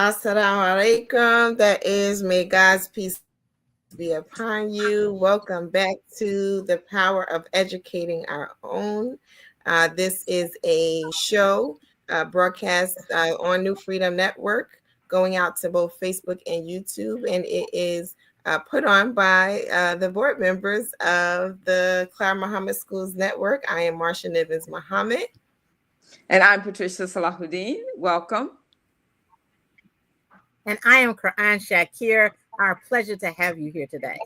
Assalamu alaikum. That is, may God's peace be upon you. Welcome back to the power of educating our own. This is a show broadcast on New Freedom Network, going out to both Facebook and YouTube, and it is put on by the board members of the Cloud Muhammad Schools Network. I am Marsha Nivens Muhammad. And I'm Patricia Salahuddin. Welcome. And I am Quran Shakir. Our pleasure to have you here today.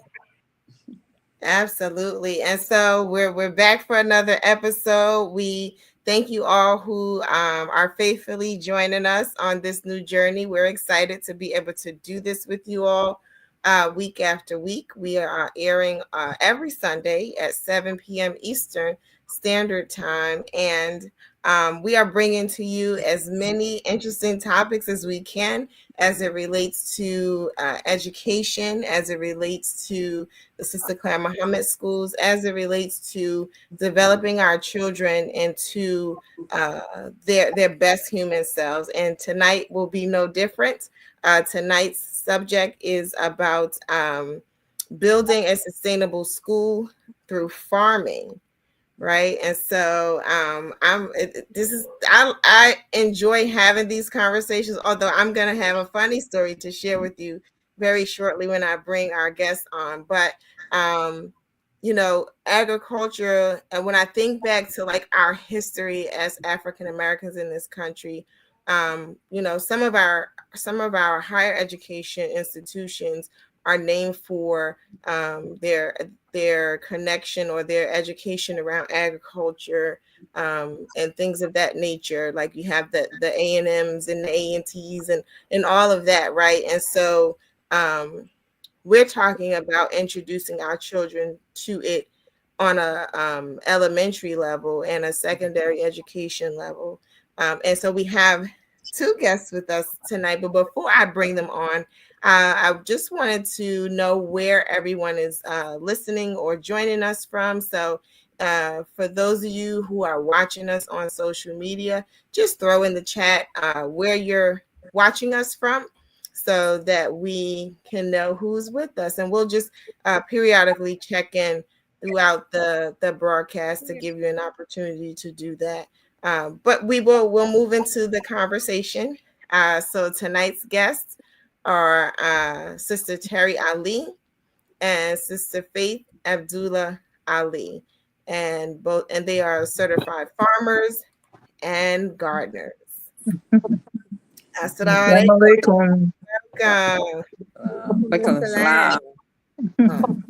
Absolutely. And so we're back for another episode. We thank you all who are faithfully joining us on this new journey. We're excited to be able to do this with you all week after week. We are airing every Sunday at 7 p.m. Eastern Standard Time. And we are bringing to you as many interesting topics as we can as it relates to education, as it relates to the Sister Claire Muhammad schools, as it relates to developing our children into their best human selves. And tonight will be no different. Tonight's subject is about building a sustainable school through farming. Right. And so I enjoy having these conversations, although I'm going to have a funny story to share with you very shortly when I bring our guests on. But, agriculture, and when I think back to like our history as African Americans in this country, some of our higher education institutions are named for their connection or their education around agriculture and things of that nature. Like you have the A&Ms and the A&Ts and all of that, right? And so we're talking about introducing our children to it on a elementary level and a secondary education level. And so we have two guests with us tonight, but before I bring them on, I just wanted to know where everyone is listening or joining us from. So for those of you who are watching us on social media, just throw in the chat where you're watching us from so that we can know who's with us. And we'll just periodically check in throughout the broadcast to give you an opportunity to do that. But we'll move into the conversation. So tonight's guests are Sister Terry Ali and Sister Faith Abdullah Ali, and they are certified farmers and gardeners. Assalamu alaikum. Welcome.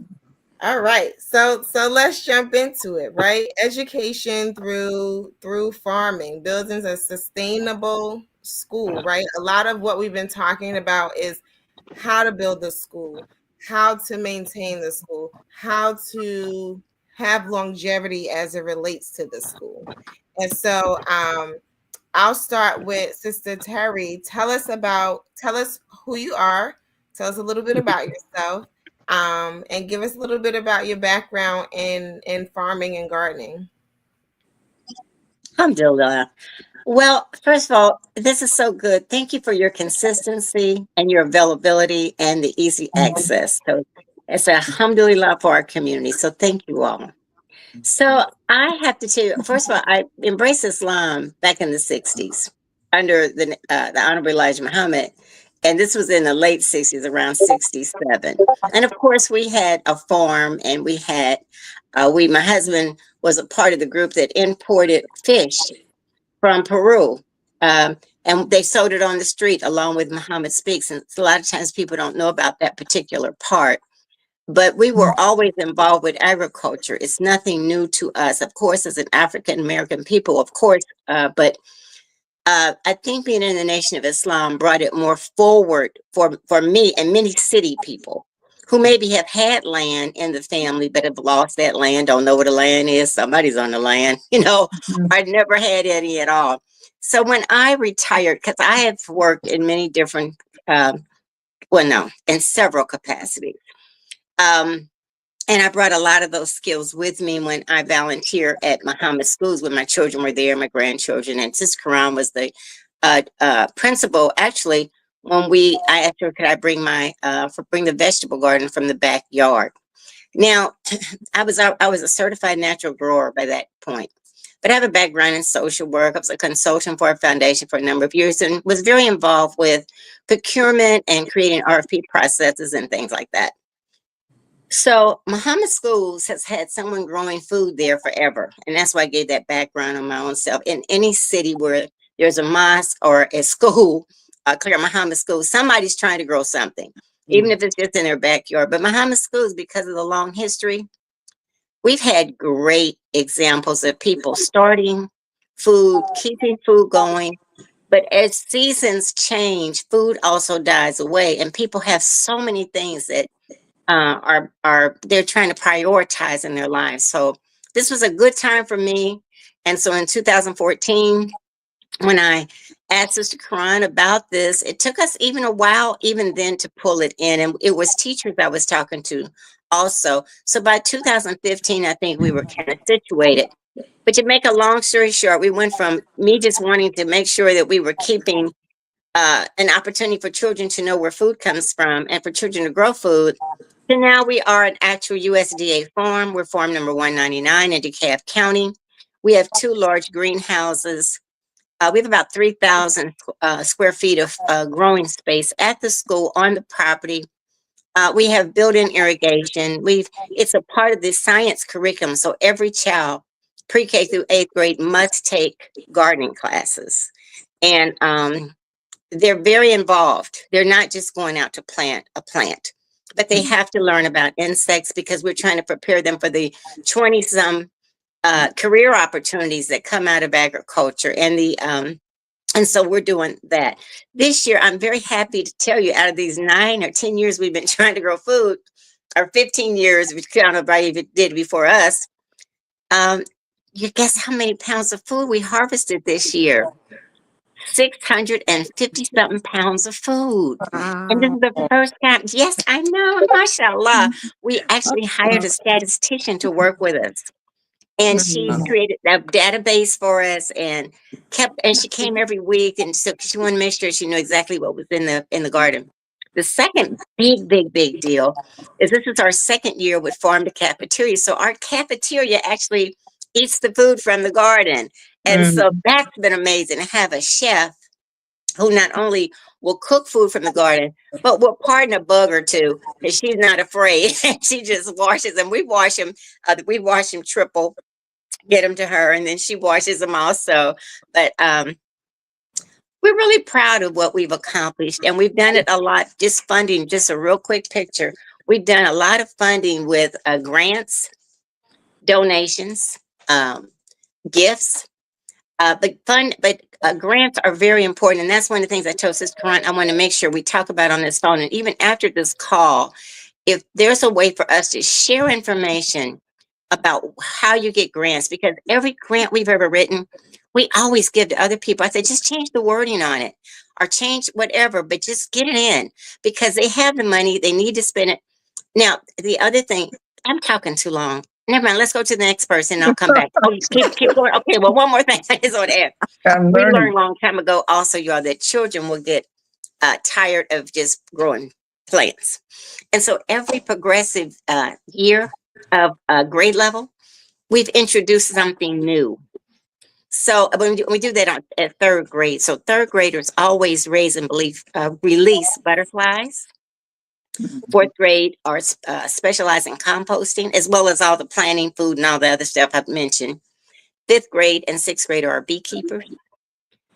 All right, so let's jump into it, right? Education through farming, building a sustainable school, right? A lot of what we've been talking about is how to build the school, how to maintain the school, how to have longevity as it relates to the school. And so I'll start with Sister Terry. Tell us who you are, tell us a little bit about yourself, and give us a little bit about your background in farming and gardening. Alhamdulillah. Well, first of all, this is so good. Thank you for your consistency and your availability and the easy access. So it's alhamdulillah for our community. So thank you all. So I have to tell you, first of all, I embraced Islam back in the 60s under the Honorable Elijah Muhammad. And this was in the late 60s, around 67. And of course, we had a farm and we had, my husband was a part of the group that imported fish from Peru. And they sold it on the street along with Muhammad Speaks. And a lot of times people don't know about that particular part. But we were always involved with agriculture. It's nothing new to us. Of course, as an African American people, of course, but I think being in the Nation of Islam brought it more forward for me and many city people who maybe have had land in the family, but have lost that land, don't know where the land is. Somebody's on the land, I never had any at all. So when I retired, because I have worked in many different, in several capacities. And I brought a lot of those skills with me when I volunteered at Muhammad schools when my children were there, my grandchildren. And Sis Quran was the principal, actually, when I asked her, could I bring bring the vegetable garden from the backyard. Now, I was a certified natural grower by that point, but I have a background in social work. I was a consultant for a foundation for a number of years and was very involved with procurement and creating RFP processes and things like that. So Muhammad Schools has had someone growing food there forever. And that's why I gave that background on my own self. In any city where there's a mosque or a school, Clear Muhammad School, somebody's trying to grow something, even if it's just in their backyard. But Muhammad Schools, because of the long history, we've had great examples of people starting food, keeping food going. But as seasons change, food also dies away. And people have so many things that they're trying to prioritize in their lives. So this was a good time for me. And so in 2014, when I asked Sister Karan about this, it took us even a while, even then, to pull it in. And it was teachers I was talking to also. So by 2015, I think we were kind of situated. But to make a long story short, we went from me just wanting to make sure that we were keeping an opportunity for children to know where food comes from and for children to grow food. So now we are an actual USDA farm. We're farm number 199 in DeKalb County. We have 2 large greenhouses. We have about 3,000 square feet of growing space at the school on the property. We have built-in irrigation. It's a part of the science curriculum. So every child, pre-K through 8th grade, must take gardening classes. And they're very involved. They're not just going out to plant a plant, but they have to learn about insects because we're trying to prepare them for the 20-some career opportunities that come out of agriculture. And so we're doing that. This year, I'm very happy to tell you, out of these 9 or 10 years we've been trying to grow food, or 15 years, which everybody did before us, you guess how many pounds of food we harvested this year? 650 something pounds of food. And this is the first time, yes, I know, mashallah. We actually hired a statistician to work with us. And she created a database for us and she came every week. And so she wanted to make sure she knew exactly what was in the garden. The second big deal is this is our second year with Farm to Cafeteria. So our cafeteria actually eats the food from the garden. And so that's been amazing to have a chef who not only will cook food from the garden, but will pardon a bug or two, and she's not afraid. She just washes them. We wash them triple, get them to her, and then she washes them also. But we're really proud of what we've accomplished, and we've done it a lot. Just funding, just a real quick picture. We've done a lot of funding with grants, donations, gifts. But grants are very important. And that's one of the things I told Sister Karan I want to make sure we talk about on this phone. And even after this call, if there's a way for us to share information about how you get grants, because every grant we've ever written, we always give to other people. I said, just change the wording on it or change whatever, but just get it in because they have the money. They need to spend it. Now, the other thing, I'm talking too long. Never mind. Let's go to the next person. I'll come back. Oh, keep going. Okay. Well, one more thing I just want to add. We learned a long time ago also, y'all, that children will get tired of just growing plants. And so every progressive year of grade level, we've introduced something new. So when we do that at 3rd grade, so 3rd graders always raise and release butterflies. 4th grade are specialized in composting, as well as all the planting, food, and all the other stuff I've mentioned. 5th grade and 6th grade are beekeepers.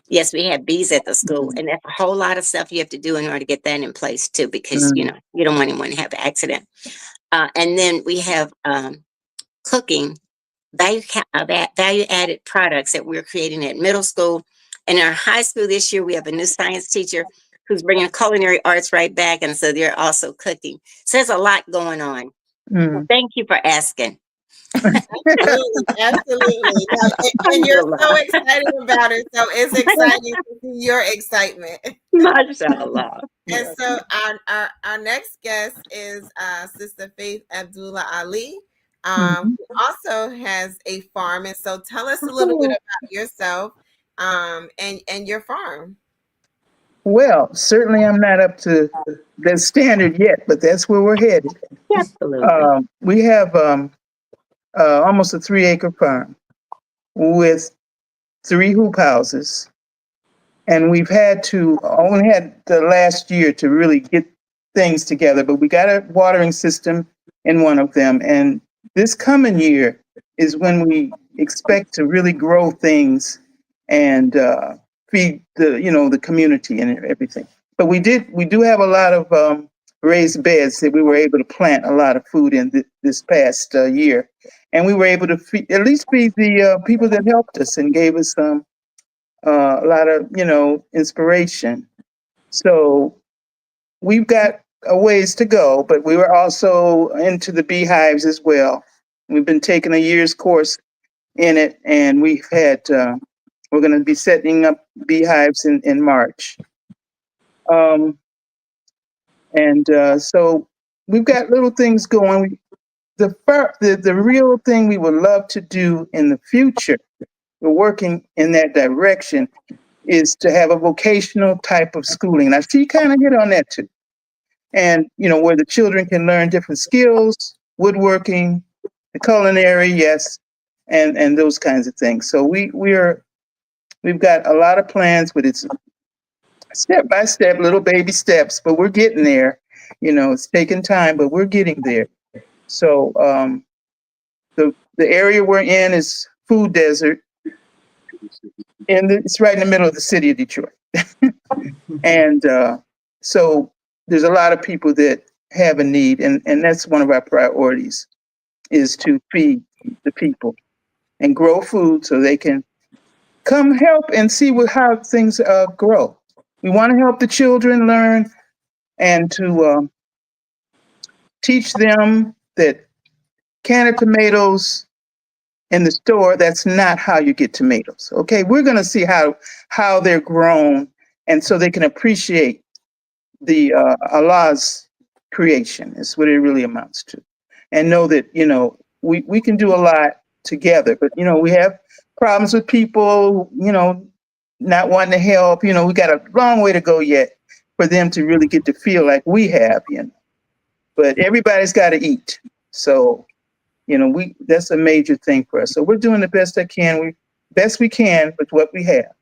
Yes, we have bees at the school, and that's a whole lot of stuff you have to do in order to get that in place too, because you don't want anyone to have an accident. And then we have cooking, value-added products that we're creating at middle school. And in our high school this year, we have a new science teacher who's bringing culinary arts right back, and so they're also cooking. So there's a lot going on. Well, thank you for asking. Absolutely. And you're so excited about it. So it's exciting to see your excitement. Mashallah. And so our next guest is Sister Faith Abdullah Ali, who also has a farm. And so tell us a little bit about yourself and your farm. Well, certainly I'm not up to the standard yet, but that's where we're headed. Absolutely. We have almost a 3-acre farm with 3 hoop houses, and we've only had the last year to really get things together, but we got a watering system in one of them, and this coming year is when we expect to really grow things and feed the community and everything. But we do have a lot of raised beds that we were able to plant a lot of food in this past year, and we were able to at least feed the people that helped us and gave us a lot of inspiration. So we've got a ways to go, but we were also into the beehives as well. We've been taking a year's course in it, and we're going to be setting up beehives in March. So we've got little things going. The real thing we would love to do in the future, we're working in that direction, is to have a vocational type of schooling. Now, she kind of hit on that too. And, where the children can learn different skills, woodworking, the culinary, yes, and those kinds of things. So we've got a lot of plans, but it's step by step, little baby steps, but we're getting there. It's taking time, but we're getting there. So the area we're in is food desert, and it's right in the middle of the city of Detroit. And so there's a lot of people that have a need, and that's one of our priorities, is to feed the people and grow food so they can come help and see how things grow. We want to help the children learn and to teach them that can of tomatoes in the store, that's not how you get tomatoes. Okay, we're going to see how they're grown, and so they can appreciate the Allah's creation. Is what it really amounts to, and know that we can do a lot together. But we have problems with people, not wanting to help. We got a long way to go yet for them to really get to feel like we have. But everybody's got to eat, so that's a major thing for us. So we're doing the best we can with what we have,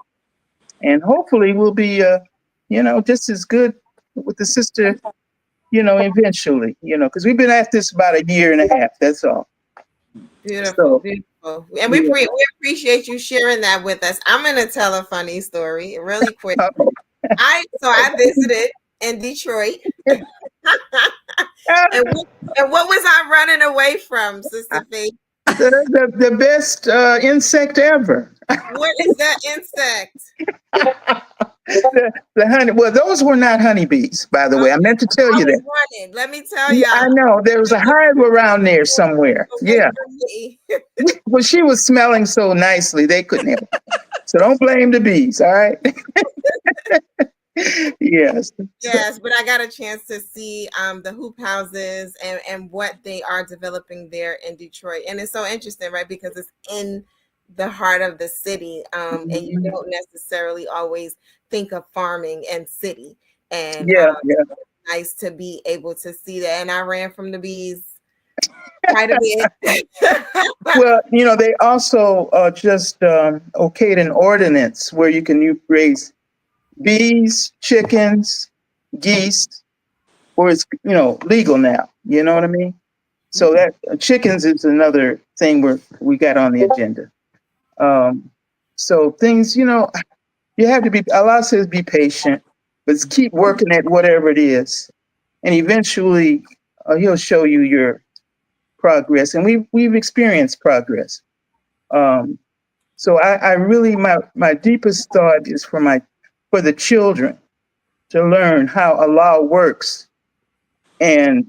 and hopefully we'll be just as good with the sister, eventually, because we've been at this about a year and a half. That's all. Beautiful, beautiful. And we appreciate you sharing that with us. I'm going to tell a funny story really quick. I visited in Detroit. and what was I running away from, Sister Faith? The best insect ever. What is that insect? The honey. Well, those were not honeybees, by the way. I meant to tell you that. Running. Let me tell you. I know there was a hive around there somewhere. Yeah. Well, she was smelling so nicely they couldn't help it. So don't blame the bees. All right. Yes. Yes, but I got a chance to see the hoop houses and what they are developing there in Detroit. And it's so interesting, right? Because it's in the heart of the city. And you don't necessarily always think of farming and city. And it's nice to be able to see that. And I ran from the bees quite a bit. Well, they also just okayed an ordinance where you can raise bees, chickens, geese, or it's legal now. You know what I mean? So that chickens is another thing we got on the agenda. So things, you have to be. Allah says be patient, but keep working at whatever it is, and eventually He'll show you your progress. And we've experienced progress. So I really my deepest thought is for the children to learn how Allah works. And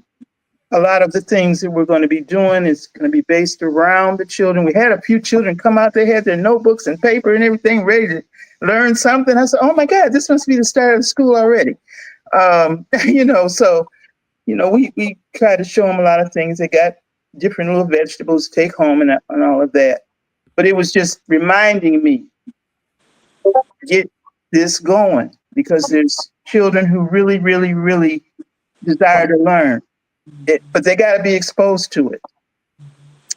a lot of the things that we're going to be doing is going to be based around the children. We had a few children come out, they had their notebooks and paper and everything ready to learn something. I said, oh my God, this must be the start of the school already. So we try to show them a lot of things. They got different little vegetables to take home and all of that. But it was just reminding me, get this going. because there's children who really, really, really desire to learn it, but they got to be exposed to it.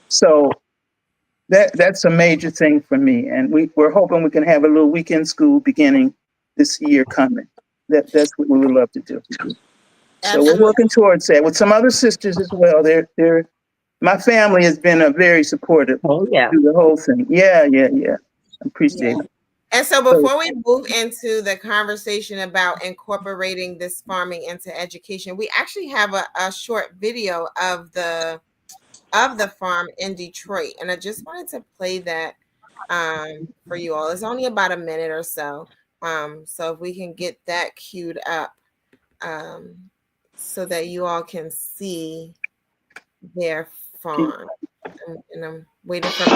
So that's a major thing for me, and we're hoping we can have a little weekend school beginning this year coming. That's what we would love to do. So we're Absolutely. working towards that with some other sisters as well. They're my family has been very supportive Oh, yeah. through the whole thing. Yeah. Appreciate Yeah. it. And so So, before we move into the conversation about incorporating this farming into education, we actually have a short video of the farm in Detroit. And I just wanted to play that for you all. It's only about a minute or so. So if we can get that queued up so that you all can see their farm. And I'm waiting for my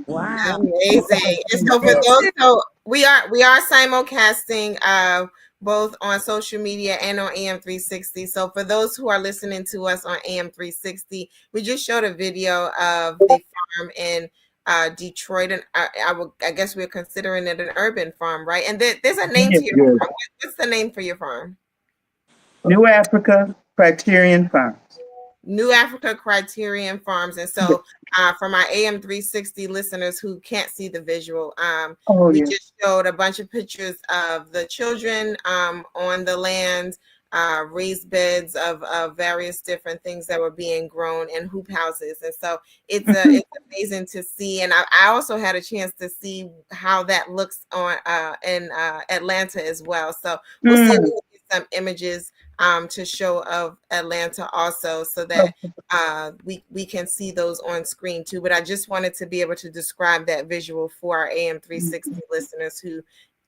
Wow. amazing. And so for those, so we are simulcasting both on social media and on AM 360. So for those who are listening to us on AM 360, we just showed a video of the farm in Detroit, and I guess we're considering it an urban farm, right? And there's a name to your good. farm. What's the name for your farm? New Africa Criterion Farms. New Africa Criterion Farms. And so for my AM 360 listeners who can't see the visual, Oh, we yeah. just showed a bunch of pictures of the children on the land, raised beds of various different things that were being grown, and hoop houses. And so it's it's amazing to see. And I also had a chance to see how that looks on in Atlanta as well. So we'll see if we can get some images to show of Atlanta also, so that we can see those on screen too. But I just wanted to be able to describe that visual for our AM 360 listeners who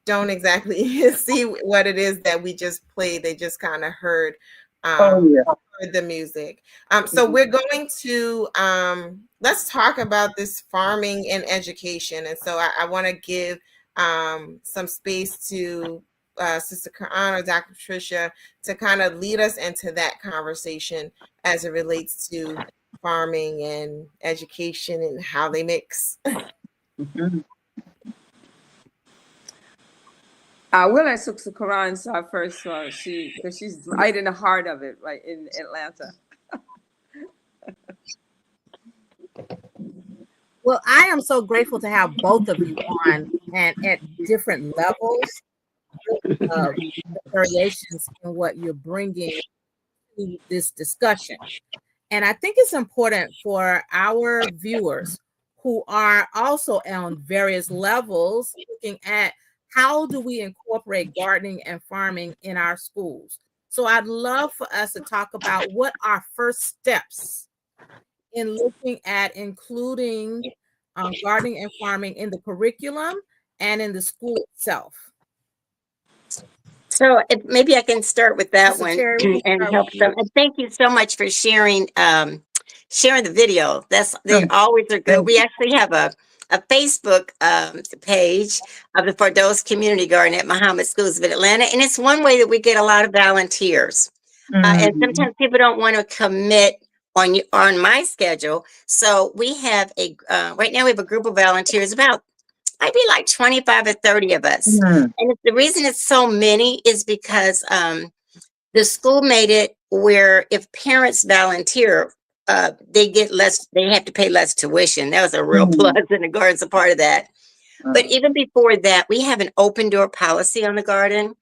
don't exactly see what it is that we just played. They just kind of heard the music. So we're going to let's talk about this farming and education. And so I want to give some space to Sister Ka'an or Dr. Patricia to kind of lead us into that conversation as it relates to farming and education and how they mix. We'll let Sister Karan start first, because she's right in the heart of it, right in Atlanta. Well, I am so grateful to have both of you on and at different levels of variations in what you're bringing to this discussion. And I think it's important for our viewers who are also on various levels looking at how do we incorporate gardening and farming in our schools. So I'd love for us to talk about what our first steps in looking at including gardening and farming in the curriculum and in the school itself. So maybe I can start with that Sister one Terry, and help them. And thank you so much for sharing the video. They always are good. We actually have a Facebook page of the Fordos Community Garden at Muhammad Schools of Atlanta, and it's one way that we get a lot of volunteers. And sometimes people don't want to commit on my schedule, so we have right now we have a group of volunteers, about might be like 25 or 30 of us. And the reason it's so many is because the school made it where if parents volunteer, they get less, they have to pay less tuition. That was a real Mm. plus, and the garden's a part of that. But even before that, we have an open door policy on the garden.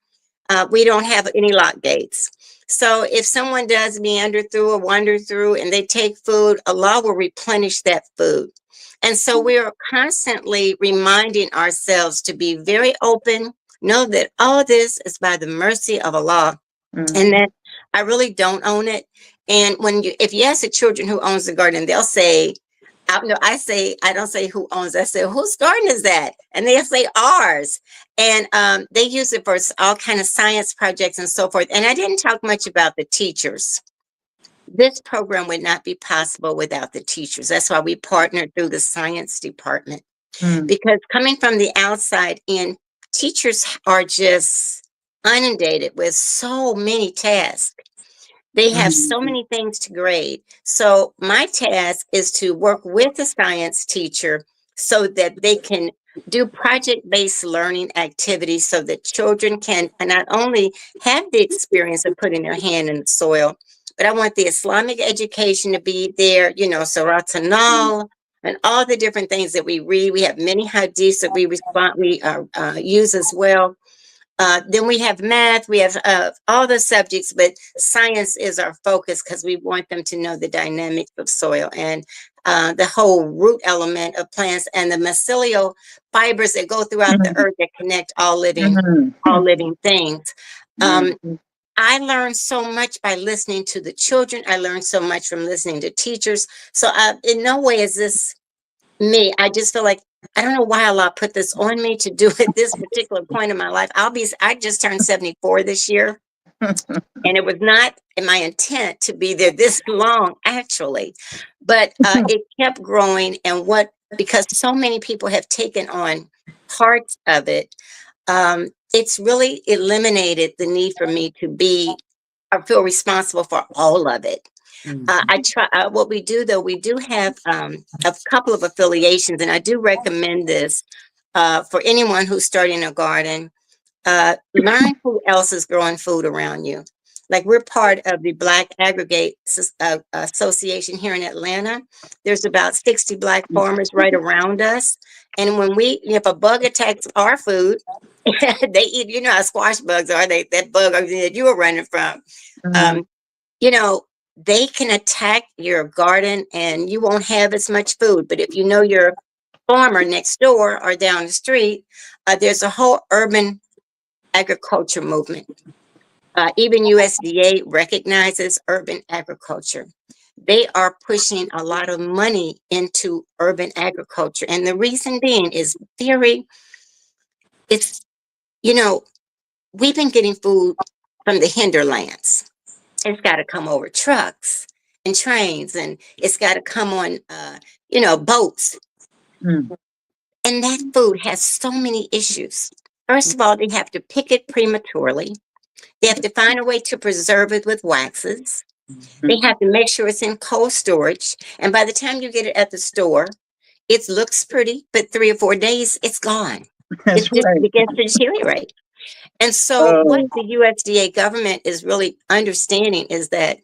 We don't have any lock gates. So if someone does meander through or wander through and they take food, Allah will replenish that food. And so we are constantly reminding ourselves to be very open, know that all this is by the mercy of Allah, and that I really don't own it. And if you ask the children who owns the garden, they'll say, I don't say who owns it. I say, whose garden is that? And they'll say ours. And they use it for all kind of science projects and so forth. And I didn't talk much about the teachers. This program would not be possible without the teachers. That's why we partnered through the science department. Because coming from the outside in, teachers are just inundated with so many tasks. They have so many things to grade. So my task is to work with the science teacher so that they can do project-based learning activities so that children can not only have the experience of putting their hand in the soil, but I want the Islamic education to be there, you know, Surat An-Nahl and all the different things that we read. We have many hadiths that we use as well. Then we have math, we have all the subjects, but science is our focus because we want them to know the dynamics of soil and the whole root element of plants and the mycelial fibers that go throughout the earth that connect all living things. I learned so much by listening to the children. I learned so much from listening to teachers. So in no way is this me. I just feel like I don't know why Allah put this on me to do at this particular point in my life. I just turned 74 this year. And it was not in my intent to be there this long, actually. But it kept growing. And because so many people have taken on parts of it, it's really eliminated the need for me to feel responsible for all of it. I try. What we do, though, we do have a couple of affiliations, and I do recommend this for anyone who's starting a garden. Learn who else is growing food around you. Like we're part of the Black Aggregate Association here in Atlanta. There's about 60 Black farmers right around us, and if a bug attacks our food, they eat. You know how squash bugs are. That bug that you were running from. You know, they can attack your garden and you won't have as much food. But if you know your farmer next door or down the street, there's a whole urban agriculture movement. Even USDA recognizes urban agriculture. They are pushing a lot of money into urban agriculture. And the reason being is we've been getting food from the hinterlands. It's got to come over trucks and trains, and it's got to come on, boats. And that food has so many issues. First of all, they have to pick it prematurely. They have to find a way to preserve it with waxes. They have to make sure it's in cold storage. And by the time you get it at the store, it looks pretty, but 3 or 4 days, it's gone. It begins to deteriorate. And so what the USDA government is really understanding is that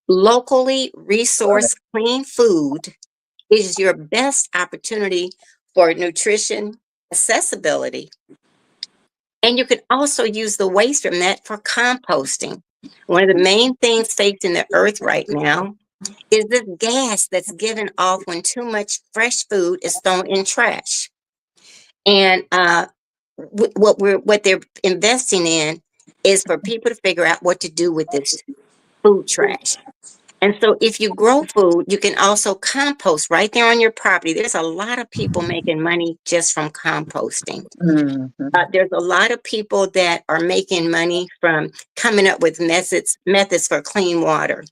locally resourced clean food is your best opportunity for nutrition, accessibility. And you can also use the waste from that for composting. One of the main things facing the earth right now is this gas that's given off when too much fresh food is thrown in trash. And what they're investing in is for people to figure out what to do with this food trash. And so if you grow food, you can also compost right there on your property. There's a lot of people making money just from composting. There's a lot of people that are making money from coming up with methods for clean water.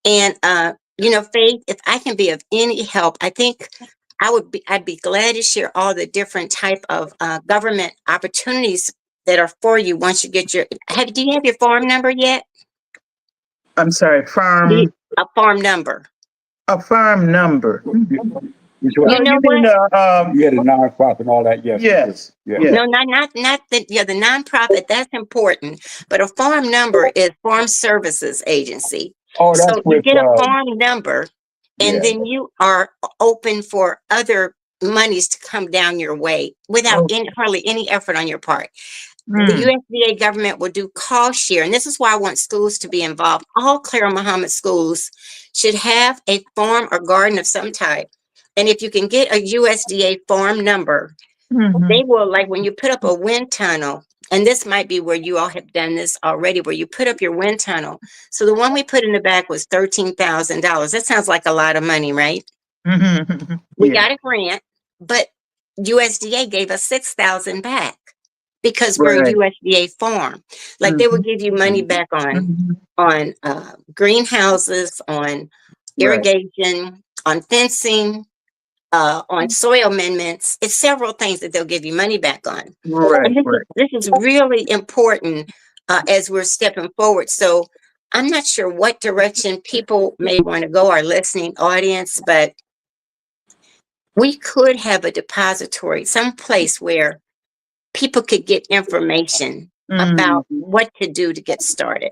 And, Faith, if I can be of any help, I think I'd be glad to share all the different type of government opportunities that are for you once you get do you have your farm number yet? I'm sorry, farm. A farm number. A farm number. You know what? You had a nonprofit and all that. Yes. Yes. Yeah. Yes. No, not the nonprofit. That's important. But a farm number is Farm Services Agency. Oh, that's So you with, get a farm number, and yeah. then you are open for other monies to come down your way without Oh, hardly any effort on your part. The mm, USDA government will do cost share, and this is why I want schools to be involved. All Clara Muhammad schools should have a farm or garden of some type. And if you can get a USDA farm number, mhm, they will, like when you put up a wind tunnel, and this might be where you all have done this already, where you put up your wind tunnel. So the one we put in the back was $13,000. That sounds like a lot of money, right? mhm, We yeah, got a grant, but USDA gave us 6,000 back because we're a right. USDA farm. Like they will Mhm, give you money back on mhm, greenhouses, on right, irrigation, on fencing, on soil amendments. It's several things that they'll give you money back on. right, And this is right. this is really important as we're stepping forward. So I'm not sure what direction people may want to go, our listening audience, but we could have a depository, some place where people could get information about Mhm, what to do to get started.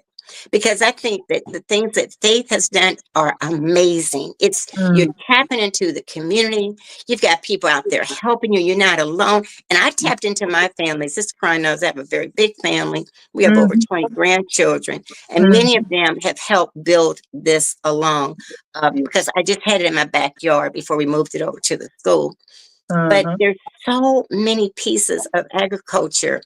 Because I think that the things that Faith has done are amazing. It's you're mm, tapping into the community. You've got people out there helping you. You're not alone. And I tapped into my family. Sister Cry knows I have a very big family. We have over mhm, 20 grandchildren, and many of mhm, them have helped build this along. yeah, Because I just had it in my backyard before we moved it over to the school. But uh-huh, there's so many pieces of agriculture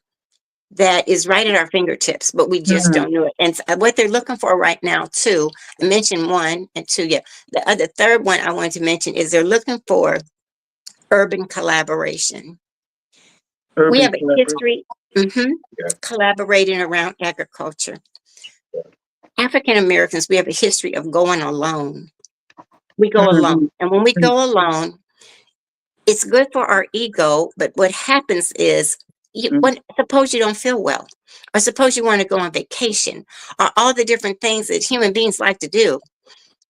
that is right at our fingertips, but we just mhm, don't know it. And what they're looking for right now, too, I mentioned one and two. Yeah, the third one I wanted to mention is they're looking for urban collaboration. We urban have a collaboration. history Yeah. collaborating around agriculture. African Americans, we have a history of going alone. We go alone, Mhm, and when we go alone, it's good for our ego, but what happens is mhm, suppose you don't feel well, or suppose you want to go on vacation, or all the different things that human beings like to do.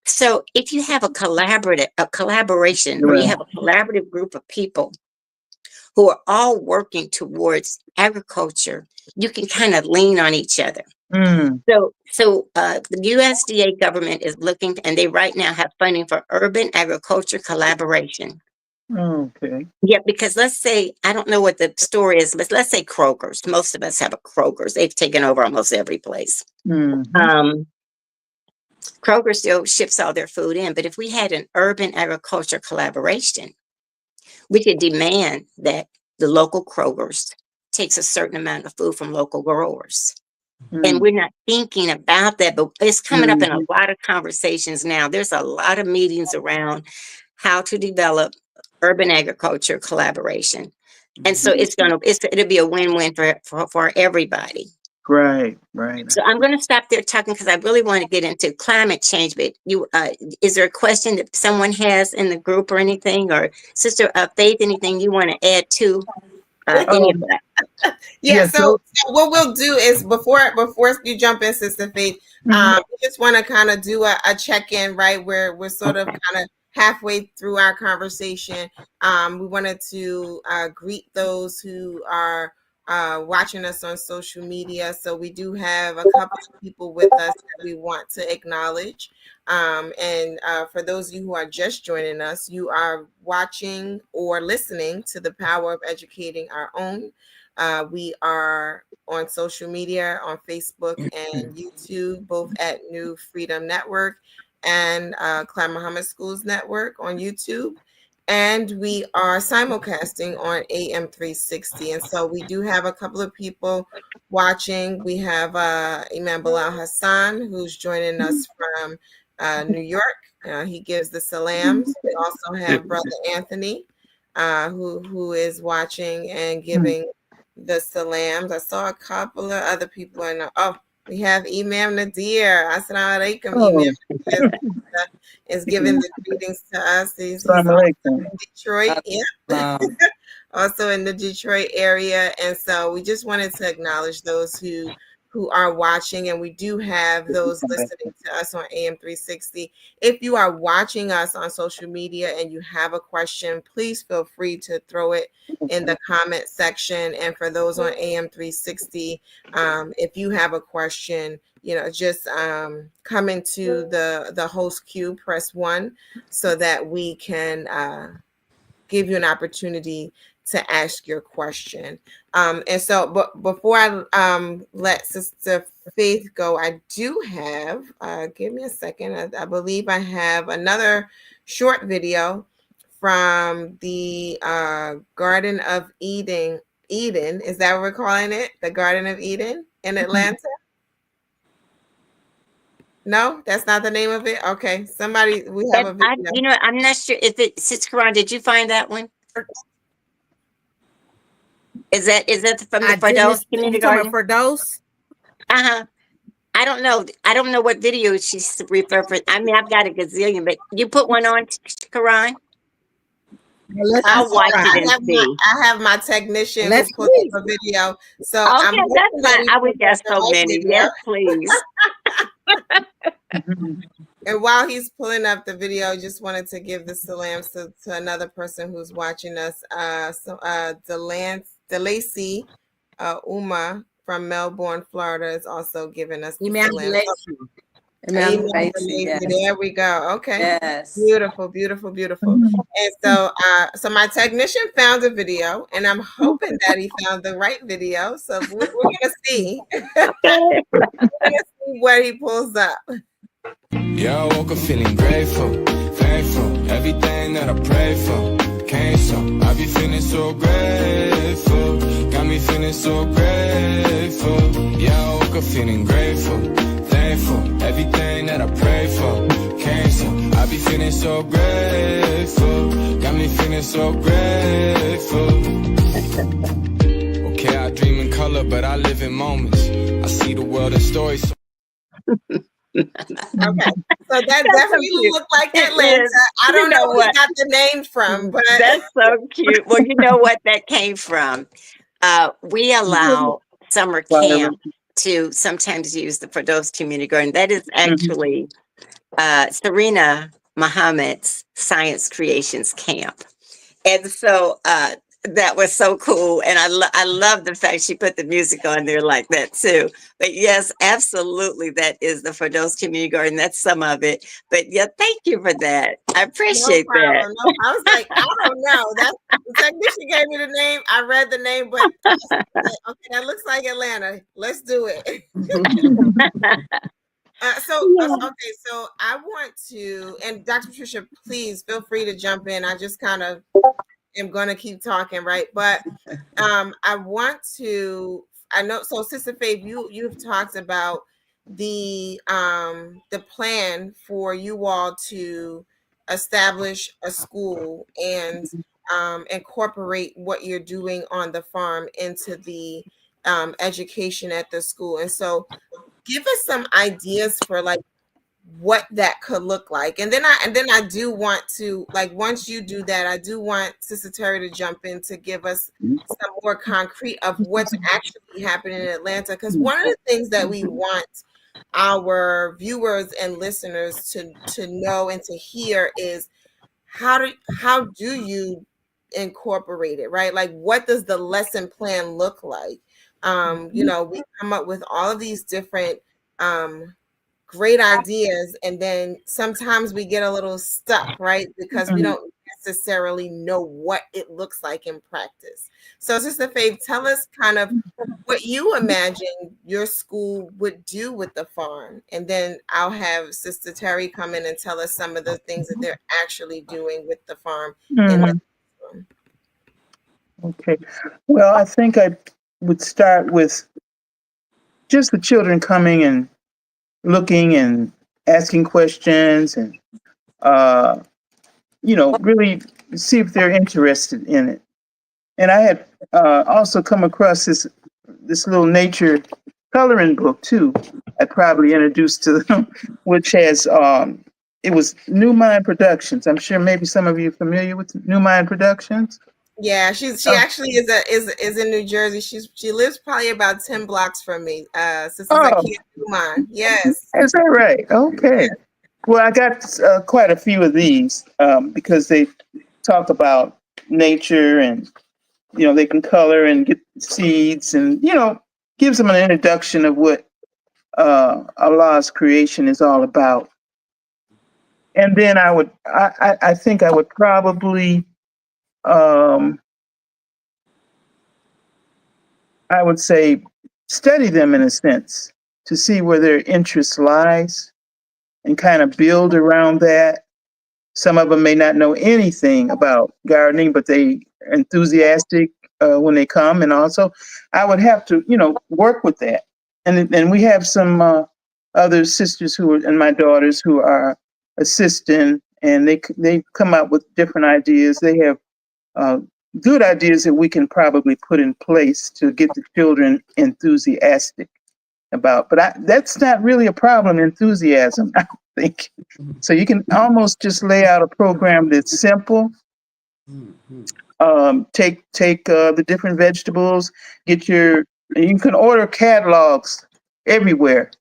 So if you have a collaboration, or you right, have a collaborative group of people who are all working towards agriculture, you can kind of lean on each other. mm, So the USDA government is looking, and they right now have funding for urban agriculture collaboration. okay. Yeah, because let's say, I don't know what the story is, but let's say Kroger's. Most of us have a Kroger's. They've taken over almost every place. Mhm, Um, Kroger still ships all their food in, but if we had an urban agriculture collaboration, we could demand that the local Kroger's takes a certain amount of food from local growers. And mm, we're not thinking about that, but it's coming up in a mhm, lot of conversations now. There's a lot of meetings around how to develop urban agriculture collaboration. And so it'll be a win-win for everybody. right, right. So I'm going to stop there talking because I really want to get into climate change. But is there a question that someone has in the group or anything, or Sister Faith, anything you want to add to any of Um, that? Yeah, yeah, so, so, so what we'll do is before you jump in, Sister Faith, mhm, we just want to kind of do a check-in, right? Where we're sort of kind of halfway through our conversation. We wanted to greet those who are watching us on social media. So we do have a couple of people with us that we want to acknowledge. And for those of you who are just joining us, you are watching or listening to The Power of Educating Our Own. We are on social media, on Facebook and YouTube, both at New Freedom Network and Clan Muhammad Schools Network on YouTube. And we are simulcasting on AM 360. And so we do have a couple of people watching. We have Imam Bilal Hassan, who's joining us from New York. He gives the salams. We also have Brother Anthony, who is watching and mm, giving the salams. I saw a couple of other people in we have Imam Nadir. Assalamu alaikum. Imam oh, Nadir is giving the greetings to us. He's assalamu also alaikum. in Detroit. Yeah. Also in the Detroit area. And so we just wanted to acknowledge those who who are watching, and we do have those listening to us on AM 360. If you are watching us on social media and you have a question, please feel free to throw it in the comment section. And for those on AM 360, if you have a question, just come into the host queue, press 1, so that we can give you an opportunity to ask your question. And so, but before I let Sister Faith go, I do have, give me a second, I believe I have another short video from the Garden of Eden. Is that what we're calling it? The Garden of Eden in Atlanta? No, that's not the name of it. Okay, somebody, we have a video. I'm not sure if Sister Karan, did you find that one? Is that from the Firdaus Community Garden? Firdaus? Uh-huh. I don't know. I don't know what video she's referring. I mean, I've got a gazillion, but you put one on, Karan? I'll watch it and see. I have my technician who put up a video. So okay, I'm that's fine. I would guess so many. Video. Yes, please. And while he's pulling up the video, I just wanted to give the salams to another person who's watching us. Delacy Uma from Melbourne, Florida, is also giving us the salams. Yes. There we go. Okay. Yes. Beautiful, beautiful, beautiful. And so my technician found a video, and I'm hoping that he found the right video. So we're gonna see. We're gonna see what he pulls up. Yeah, I woke up feeling grateful, thankful, everything that I prayed for came so. I be feeling so grateful, got me feeling so grateful. Yeah, I woke up feeling grateful, thankful, everything that I prayed for came so. I be feeling so grateful, got me feeling so grateful. Okay, I dream in color, but I live in moments. I see the world in stories. Okay, so that definitely looked like Atlanta. I don't know where he got the name from, but that's so cute. Well, you know what that came from? We allow summer camp to sometimes use the Firdaus Community Garden. That is actually Serena Muhammad's Science Creations Camp. And so that was so cool. And I love the fact she put the music on there like that too. But yes, absolutely. That is the Firdaus Community Garden. That's some of it. But yeah, thank you for that. I appreciate that. No, I was like, I don't know. The technician gave me the name. I read the name, but okay, that looks like Atlanta. Let's do it. So I want to, and Dr. Patricia, please feel free to jump in. I just kind of am going to keep talking, right? But I want to, I know, so Sister Faith, you've talked about the plan for you all to establish a school and incorporate what you're doing on the farm into the education at the school. And so give us some ideas for like what that could look like. And then I do want to, like, once you do that, I do want Sister Terry to jump in to give us some more concrete of what's actually happening in Atlanta. Because one of the things that we want our viewers and listeners to know and to hear is how do you incorporate it, right? Like, what does the lesson plan look like? We come up with all of these different great ideas, and then sometimes we get a little stuck, right? Because we don't necessarily know what it looks like in practice. So Sister Faith, tell us kind of what you imagine your school would do with the farm. And then I'll have Sister Terry come in and tell us some of the things that they're actually doing with the farm. Okay. Well, I think I would start with just the children coming and looking and asking questions and, really see if they're interested in it. And I had also come across this little nature coloring book too. I probably introduced to them, which has, it was New Mind Productions. I'm sure maybe some of you are familiar with New Mind Productions. Yeah, she Oh, actually is in New Jersey. She lives probably about 10 blocks from me. Sister oh, Zakia Duman. Yes. is that right? Okay. Well, I got quite a few of these because they talk about nature and they can color and get seeds and gives them an introduction of what Allah's creation is all about. And then I think I would probably um, I would say study them in a sense to see where their interest lies and kind of build around that. Some of them may not know anything about gardening, but they are enthusiastic when they come. And also, I would have to, work with that. And we have some other sisters who are, and my daughters who are assisting, and they come up with different ideas. They have uh, good ideas that we can probably put in place to get the children enthusiastic about. But that's not really a problem, enthusiasm, I don't think. So you can almost just lay out a program that's simple. Take the different vegetables. You can order catalogs everywhere.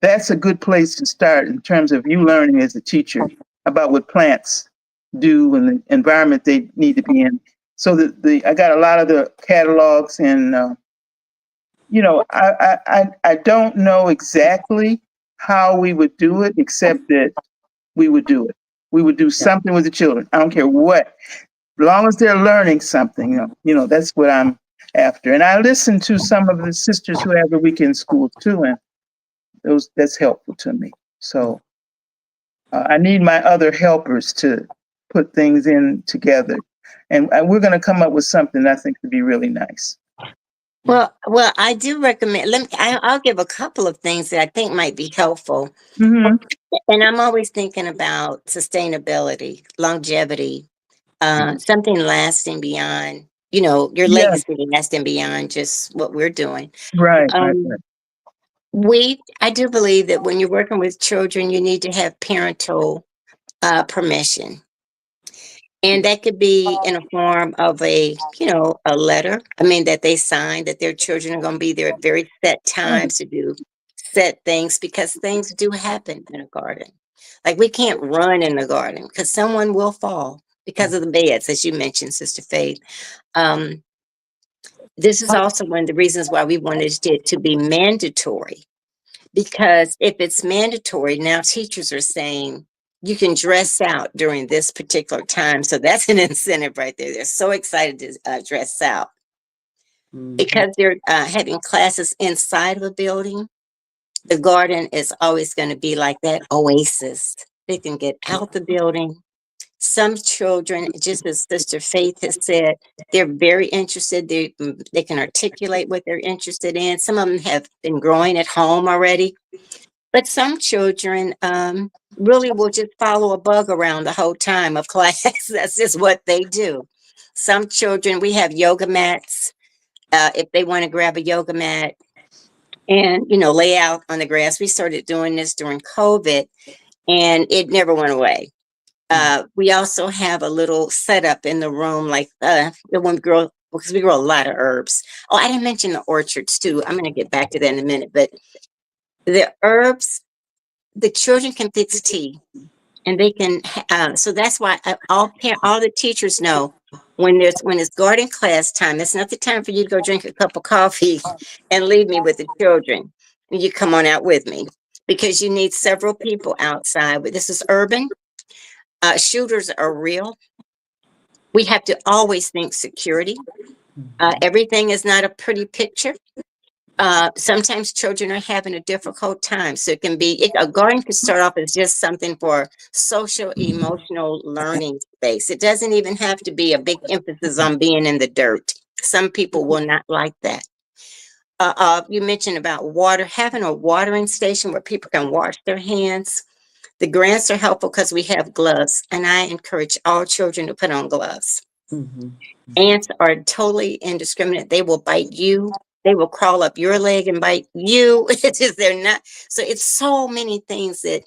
That's a good place to start in terms of you learning as a teacher about what plants do and the environment they need to be in. So I got a lot of the catalogs, and I don't know exactly how we would do it, except that we would do it. We would do something with the children. I don't care what, as long as they're learning something. That's what I'm after. And I listen to some of the sisters who have the weekend schools too, and that's helpful to me. So I need my other helpers to put things in together, and we're going to come up with something I think would be really nice. Well, I do recommend. I'll give a couple of things that I think might be helpful. Hmm. And I'm always thinking about sustainability, longevity, something lasting beyond, your Yeah. legacy lasting beyond just what we're doing. Right. Right. Um, I do believe that when you're working with children, you need to have parental permission. And that could be in a form of a letter. I mean, that they sign that their children are going to be there at very set Right. times to do set things, because things do happen in a garden. Like, we can't run in the garden because someone will fall because of the beds, as you mentioned, Sister Faith. Um, this is also one of the reasons why we wanted it to be mandatory, because if it's mandatory, now teachers are saying you can dress out during this particular time. So that's an incentive right there. They're so excited to dress out because they're having classes inside of a building. The garden is always going to be like that oasis. They can get out the building. Some children, just as Sister Faith has said, they're very interested. They can articulate what they're interested in. Some of them have been growing at home already. But some children really will just follow a bug around the whole time of class. That's just what they do. Some children, we have yoga mats. If they want to grab a yoga mat and, lay out on the grass. We started doing this during COVID, and it never went away. We also have a little setup in the room, like the one girl, because we grow a lot of herbs. Oh, I didn't mention the orchards too. I'm going to get back to that in a minute. But the herbs, the children can fix tea, and they can. So that's why all the teachers know when it's garden class time. It's not the time for you to go drink a cup of coffee and leave me with the children. You come on out with me, because you need several people outside. But this is urban. Shooters are real. We have to always think security. Everything is not a pretty picture. Sometimes children are having a difficult time. So a garden could start off as just something for social, emotional learning space. It doesn't even have to be a big emphasis on being in the dirt. Some people will not like that. You mentioned about water, having a watering station where people can wash their hands. The grants are helpful because we have gloves, and I encourage all children to put on gloves. Ants are totally indiscriminate. They will bite you. They will crawl up your leg and bite you. It's just, they're not. So it's so many things that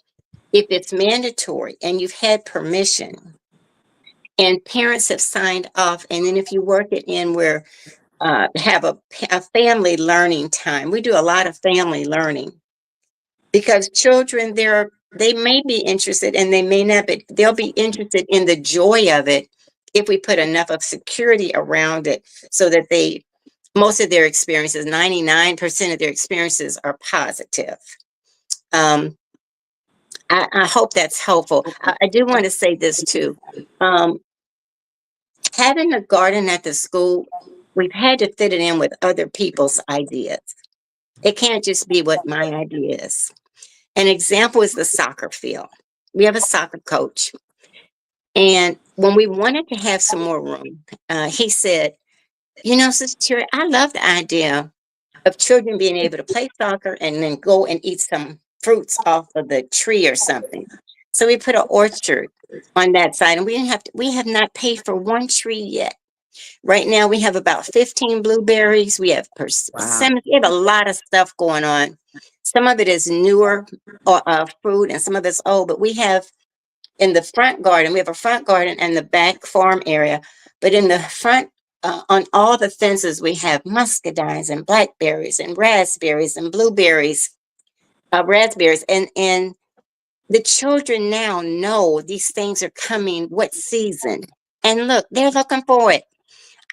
if it's mandatory and you've had permission, and parents have signed off. And then if you work it in where have a family learning time, we do a lot of family learning because children they may be interested and they may not, but they'll be interested in the joy of it if we put enough of security around it so that most of their experiences, 99% of their experiences are positive. I hope that's helpful. I do want to say this too. Having a garden at the school, we've had to fit it in with other people's ideas. It can't just be what my idea is. An example is the soccer field. We have a soccer coach. And when we wanted to have some more room, he said, Sister Terry, I love the idea of children being able to play soccer and then go and eat some fruits off of the tree or something. So we put an orchard on that side, and we have not paid for one tree yet. Right now we have about 15 blueberries. We have persimmons. We have a lot of stuff going on. Some of it is newer fruit and some of it's old, but we have in the front garden, we have a front garden and the back farm area, but in the front, on all the fences, we have muscadines and blackberries and raspberries and blueberries, raspberries. And the children now know these things are coming, what season. And look, they're looking for it.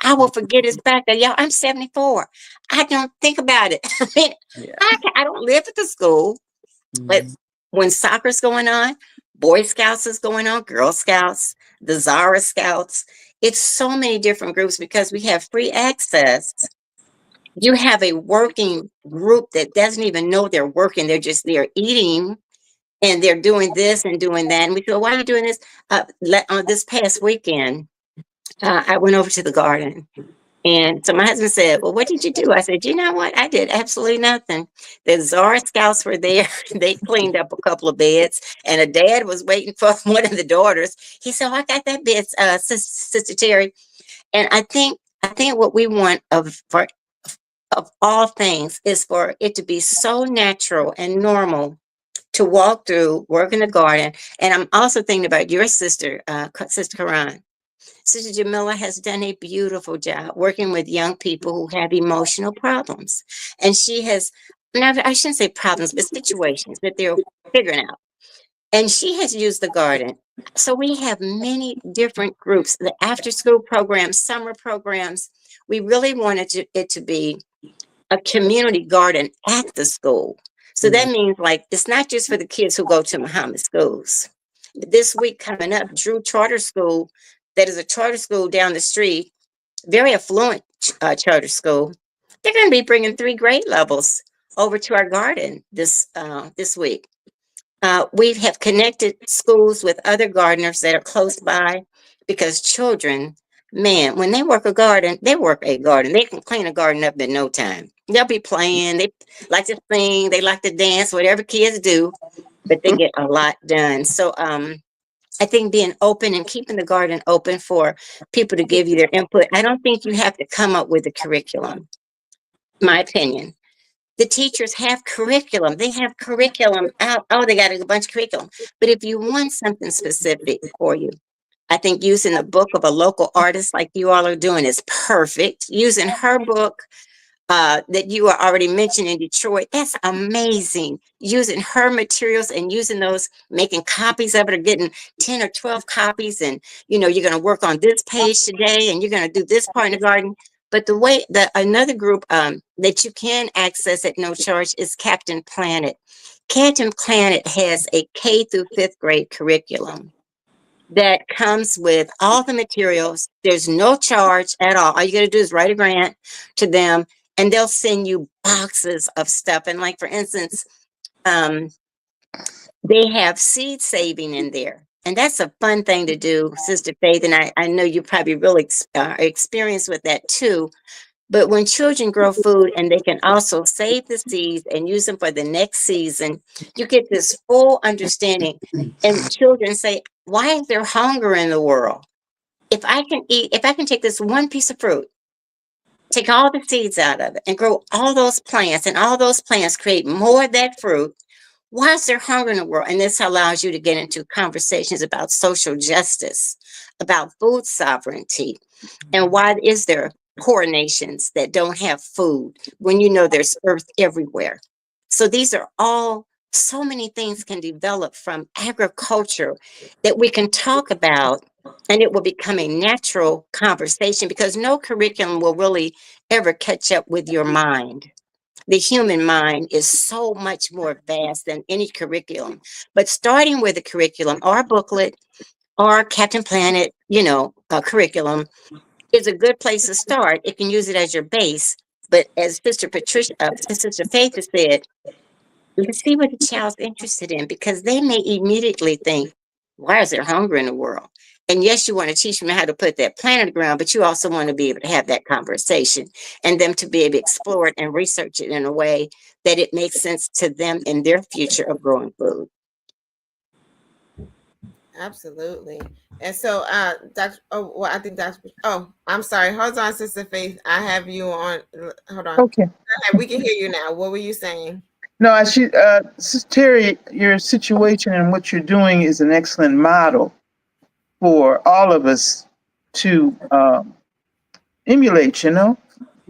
I will forget it's back there. Y'all, I'm 74. I don't think about it. I mean, I don't live at the school, but when soccer's going on, Boy Scouts is going on, Girl Scouts, the Zara Scouts. It's so many different groups because we have free access. You have a working group that doesn't even know they're working. They're eating and they're doing this and doing that. And we go, why are you doing this? On this past weekend, I went over to the garden. And so my husband said, well, what did you do? I said, you know what? I did absolutely nothing. The Zara Scouts were there. They cleaned up a couple of beds. And a dad was waiting for one of the daughters. He said, oh, I got that bed, Sister Terry. And I think what we want of all things is for it to be so natural and normal to walk through, work in the garden. And I'm also thinking about your sister, Sister Karan. Sister Jamila has done a beautiful job working with young people who have emotional problems. And she has, now I shouldn't say problems, but situations that they're figuring out. And she has used the garden. So we have many different groups, the after school programs, summer programs. We really wanted it to be a community garden at the school. So that means like, it's not just for the kids who go to Muhammad schools. This week coming up, Drew Charter School, that is a charter school down the street, very affluent charter school. They're going to be bringing 3 grade levels over to our garden this week. We have connected schools with other gardeners that are close by because children, man, when they work a garden, they can clean a garden up in no time. They'll be playing. They like to sing. They like to dance, whatever kids do, but they get a lot done. So, I think being open and keeping the garden open for people to give you their input. I don't think you have to come up with a curriculum, my opinion. The teachers have curriculum. They have curriculum out. Oh, they got a bunch of curriculum. But if you want something specific for you, I think using a book of a local artist like you all are doing is perfect. Using her book that you are already mentioned in Detroit, that's amazing. Using her materials and using those, making copies of it or getting 10 or 12 copies. And, you're going to work on this page today and you're going to do this part in the garden. But another group that you can access at no charge is Captain Planet. Captain Planet has a K through 5th grade curriculum that comes with all the materials. There's no charge at all. All you got to do is write a grant to them and they'll send you boxes of stuff. And like, for instance, they have seed saving in there. And that's a fun thing to do, Sister Faith. And I know you probably really experienced with that too. But when children grow food and they can also save the seeds and use them for the next season, you get this full understanding. And children say, why is there hunger in the world? If I can take this one piece of fruit, take all the seeds out of it and grow all those plants, and all those plants create more of that fruit, Why is there hunger in the world? And this allows you to get into conversations about social justice, about food sovereignty, and why is there poor nations that don't have food when you know there's earth everywhere? So these are all, so many things can develop from agriculture that we can talk about, and it will become a natural conversation because no curriculum will really ever catch up with your mind. The human mind is so much more vast than any curriculum. But starting with a curriculum or a booklet or Captain Planet, a curriculum is a good place to start. It can use it as your base. But as Sister Faith has said, let's see what the child's interested in because they may immediately think, why is there hunger in the world? And yes, you want to teach them how to put that plant on the ground, but you also want to be able to have that conversation and them to be able to explore it and research it in a way that it makes sense to them in their future of growing food. Absolutely. And so, Dr. Oh, well, I think Dr. Oh, I'm sorry. Hold on, Sister Faith. I have you on. Hold on. Okay. Okay, we can hear you now. What were you saying? No, Sister Terry, your situation and what you're doing is an excellent model for all of us to emulate.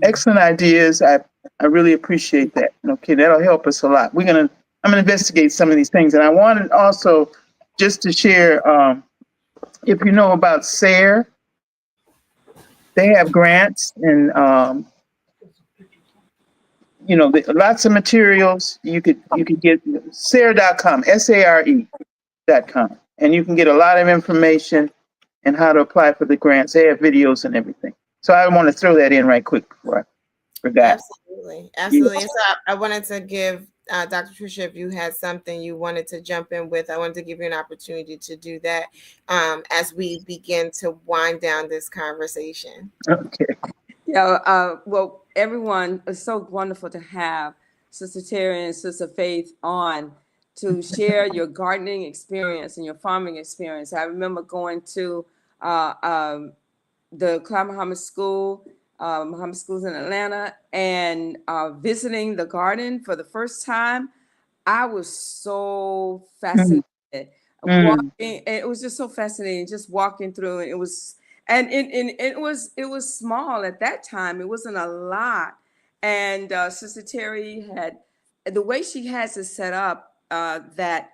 Excellent ideas. I really appreciate that. Okay, that'll help us a lot. I'm gonna investigate some of these things, and I wanted also just to share. If you know about SARE, they have grants and lots of materials. You could get SARE.com, SARE.com, and you can get a lot of information and how to apply for the grants. They have videos and everything. So I want to throw that in right quick before I forgot. Absolutely. Absolutely. And so I wanted to give Dr. Tricia, if you had something you wanted to jump in with, I wanted to give you an opportunity to do that as we begin to wind down this conversation. Okay. Yeah, well, everyone, it's so wonderful to have Sister Terry and Sister Faith on to share your gardening experience and your farming experience. I remember going to the Clyde Muhammad School, Muhammad Schools in Atlanta, and visiting the garden for the first time. I was so fascinated. Walking, it was just so fascinating, just walking through, and it was, and it was small at that time. It wasn't a lot, and Sister Terry had the way she has it set up that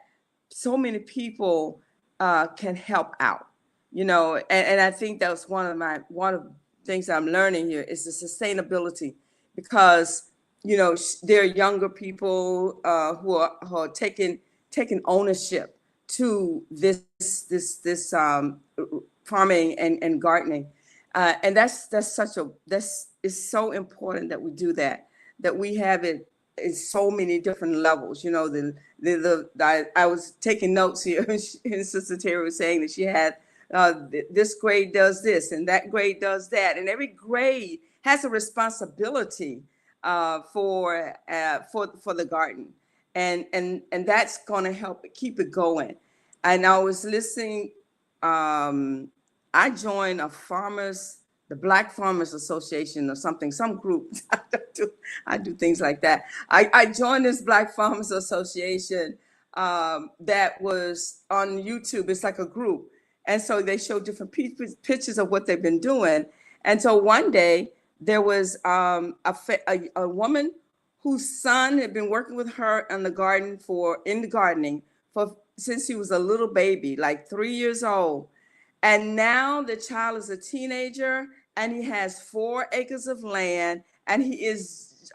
so many people can help out, and I think that was one of the things I'm learning here is the sustainability because there are younger people who are taking ownership to this farming and gardening, and that's is so important that we do that we have it in so many different levels. I was taking notes here, and Sister Terry was saying that she had this grade does this and that grade does that, and every grade has a responsibility for the garden, and that's going to help keep it going. And I was listening. I joined the Black Farmers Association or something, some group. I do things like that. I joined this Black Farmers Association that was on YouTube. It's like a group. And so they show different pictures of what they've been doing. And so one day there was a woman whose son had been working with her in the gardening since he was a little baby, like 3 years old. And now the child is a teenager and he has 4 acres of land and he is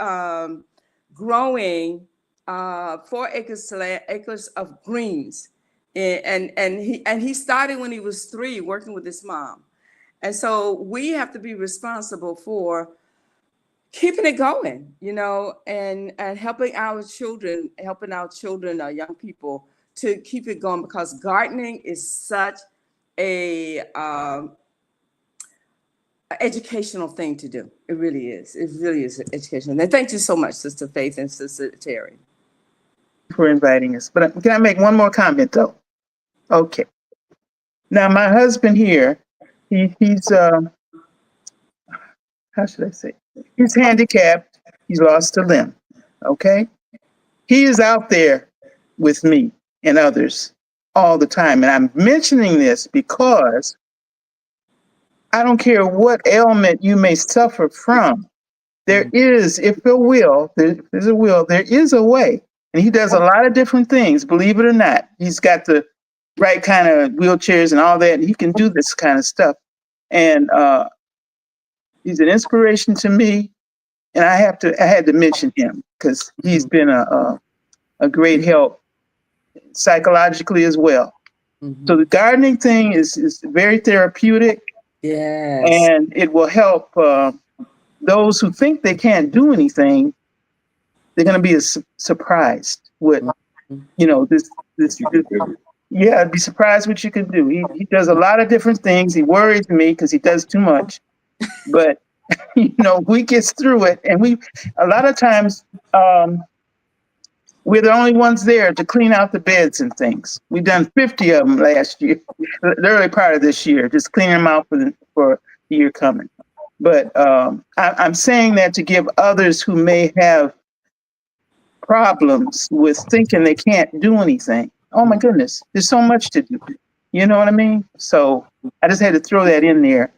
growing 4 acres of greens. And he started when he was 3 working with his mom. And so we have to be responsible for keeping it going, and helping our children, young people to keep it going because gardening is such a educational thing to do. It really is. It really is educational. And thank you so much, Sister Faith and Sister Terry, for inviting us. But can I make one more comment though? Okay. Now my husband here, he's how should I say? He's handicapped. He's lost a limb. Okay. He is out there with me and others all the time. And I'm mentioning this because I don't care what ailment you may suffer from. There is, if there will, there's a will, there is a way. And he does a lot of different things, believe it or not. He's got the right kind of wheelchairs and all that, and he can do this kind of stuff. And he's an inspiration to me. And I had to mention him because he's been a great help psychologically as well. So the gardening thing is very therapeutic. Yes. And it will help those who think they can't do anything. They're going to be surprised with, this, yeah, be surprised what you can do. He does a lot of different things. He worries me because he does too much, but we gets through it. And a lot of times, we're the only ones there to clean out the beds and things. We've done 50 of them last year, the early part of this year, just cleaning them out for the year coming. But I'm saying that to give others who may have problems with thinking they can't do anything. Oh my goodness, there's so much to do. You know what I mean? So I just had to throw that in there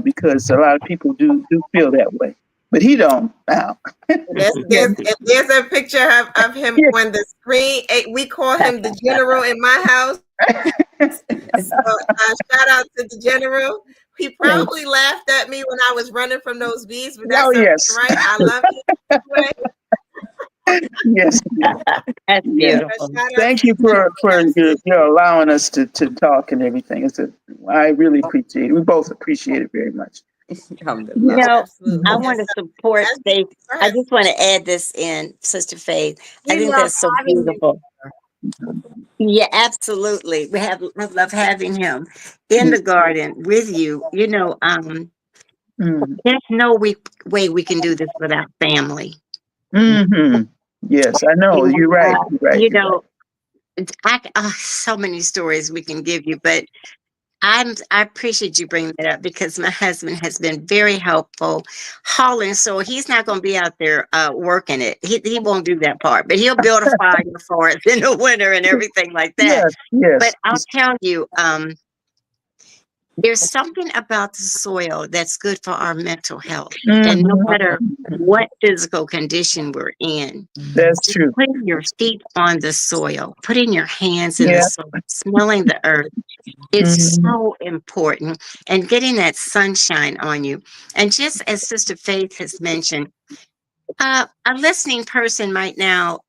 because a lot of people do feel that way. But he don't now. There's a picture of him on the screen. We call him the general in my house. So shout out to the general. He probably laughed at me when I was running from those bees, but that's right. I love you. Yes. That's beautiful. Thank you for your allowing us to talk and everything. I really appreciate it. We both appreciate it very much. I want to support Faith. I just want to add this in, Sister Faith. I think that's so beautiful. Yeah, absolutely. I love having him in the garden with you. There's no way we can do this without family. Mm-hmm. Yes, I know. You're right. You're right. So many stories we can give you, but I appreciate you bringing that up because my husband has been very helpful hauling. So he's not going to be out there working it. He won't do that part, but he'll build a fire for us in the winter and everything like that. Yes. But I'll tell you, there's something about the soil that's good for our mental health. And no matter what physical condition we're in, that's true. Putting your feet on the soil, putting your hands in the soil, smelling the earth, it's so important. And getting that sunshine on you. And just as Sister Faith has mentioned, a listening person right now,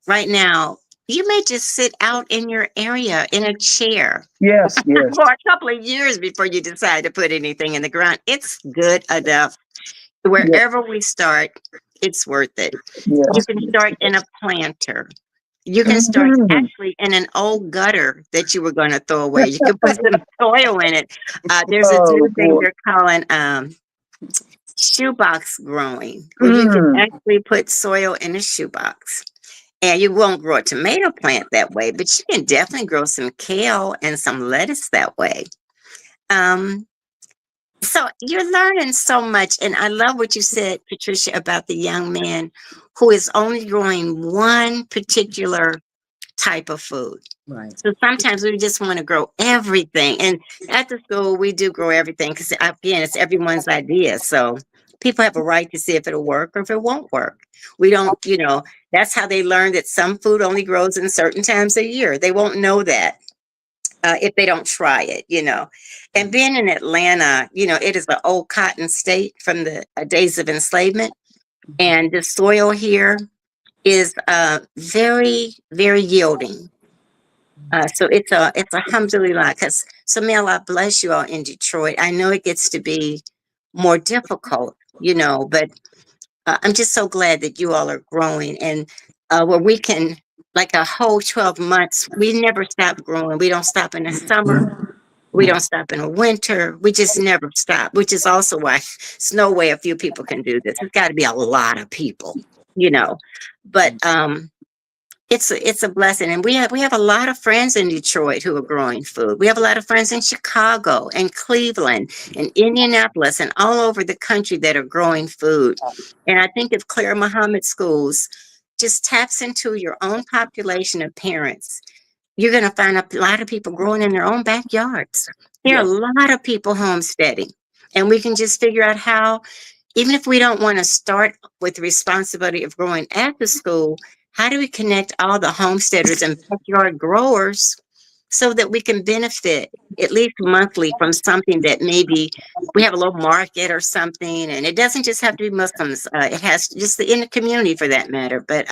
you may just sit out in your area in a chair. Yes. For a couple of years before you decide to put anything in the ground. It's good enough. Wherever we start, it's worth it. Yes. You can start in a planter. You can start actually in an old gutter that you were going to throw away. You can put some soil in it. There's a new thing they're calling shoebox growing, where you can actually put soil in a shoebox. And you won't grow a tomato plant that way, but you can definitely grow some kale and some lettuce that way. So you're learning so much. And I love what you said, Patricia, about the young man who is only growing one particular type of food. Right. So sometimes we just want to grow everything. And at the school, we do grow everything because, again, it's everyone's idea. So people have a right to see if it'll work or if it won't work. We don't, that's how they learn that some food only grows in certain times a year. They won't know that if they don't try it, And being in Atlanta, it is an old cotton state from the days of enslavement. And the soil here is very, very yielding. So it's a alhamdulillah. So may Allah bless you all in Detroit. I know it gets to be more difficult, but I'm just so glad that you all are growing and where we can, like a whole 12 months, we never stop growing. We don't stop in the summer. We don't stop in the winter. We just never stop, which is also why there's no way a few people can do this. It's got to be a lot of people, but it's a blessing. And we have a lot of friends in Detroit who are growing food. We have a lot of friends in Chicago and Cleveland and Indianapolis and all over the country that are growing food. And I think of Claire Muhammad schools, just taps into your own population of parents, you're going to find a lot of people growing in their own backyards. There are Yeah. a lot of people homesteading, and we can just figure out how, even if we don't want to start with the responsibility of growing at the school, how do we connect all the homesteaders and backyard growers so that we can benefit at least monthly from something that maybe we have a little market or something, and it doesn't just have to be Muslims. It has just in the community for that matter. But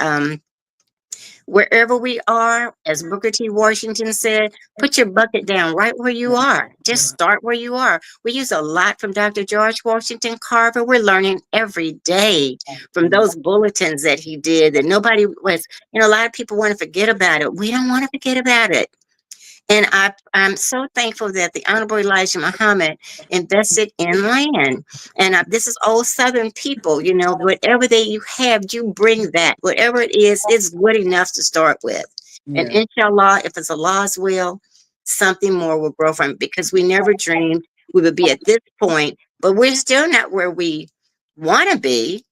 wherever we are, as Booker T. Washington said, put your bucket down right where you are. Just start where you are. We use a lot from Dr. George Washington Carver. We're learning every day from those bulletins that he did that nobody was, a lot of people want to forget about it. We don't want to forget about it. And I'm so thankful that the Honorable Elijah Muhammad invested in land. And this is old Southern people, whatever you have, you bring that. Whatever it is, it's good enough to start with. And Yeah. inshallah, if it's Allah's will, something more will grow from it, because we never dreamed we would be at this point, but we're still not where we want to be,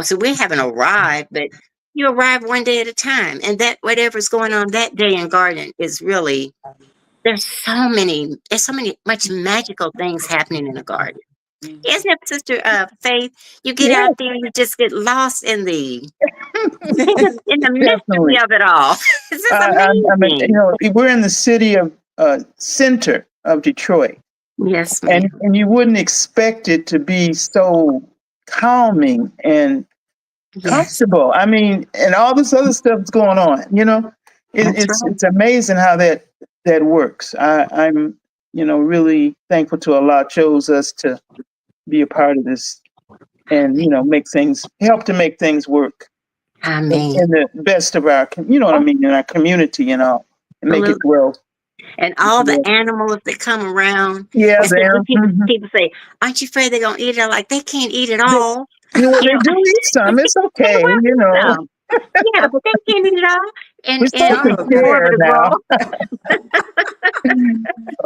so we haven't arrived, but you arrive one day at a time. And that whatever's going on that day in Garden is really, there's so many much magical things happening in the garden. Isn't it, Sister Faith? You get Yeah, out there and you just get lost in the mystery definitely. of it all. This is amazing. We're in the city of center of Detroit, Yes, and ma'am. you wouldn't expect it to be so calming and Yes, comfortable. I mean, and all this other stuff's going on. that's It's amazing how that works. I'm really thankful to Allah chose us to be a part of this, and help to make things work right. I in mean, the best of our, what I mean, in our community and all, and make it absolutely. well. And all the animals that come around, Yeah, especially there. Mhm. people say, "Aren't you afraid they're gonna eat it?" I'm like, they can't eat it They, all. they You know, do eat some. It's they okay. will eat some. Yeah, but they can't eat it all. We're And supposed Y'all to are more of better. share it to grow. now.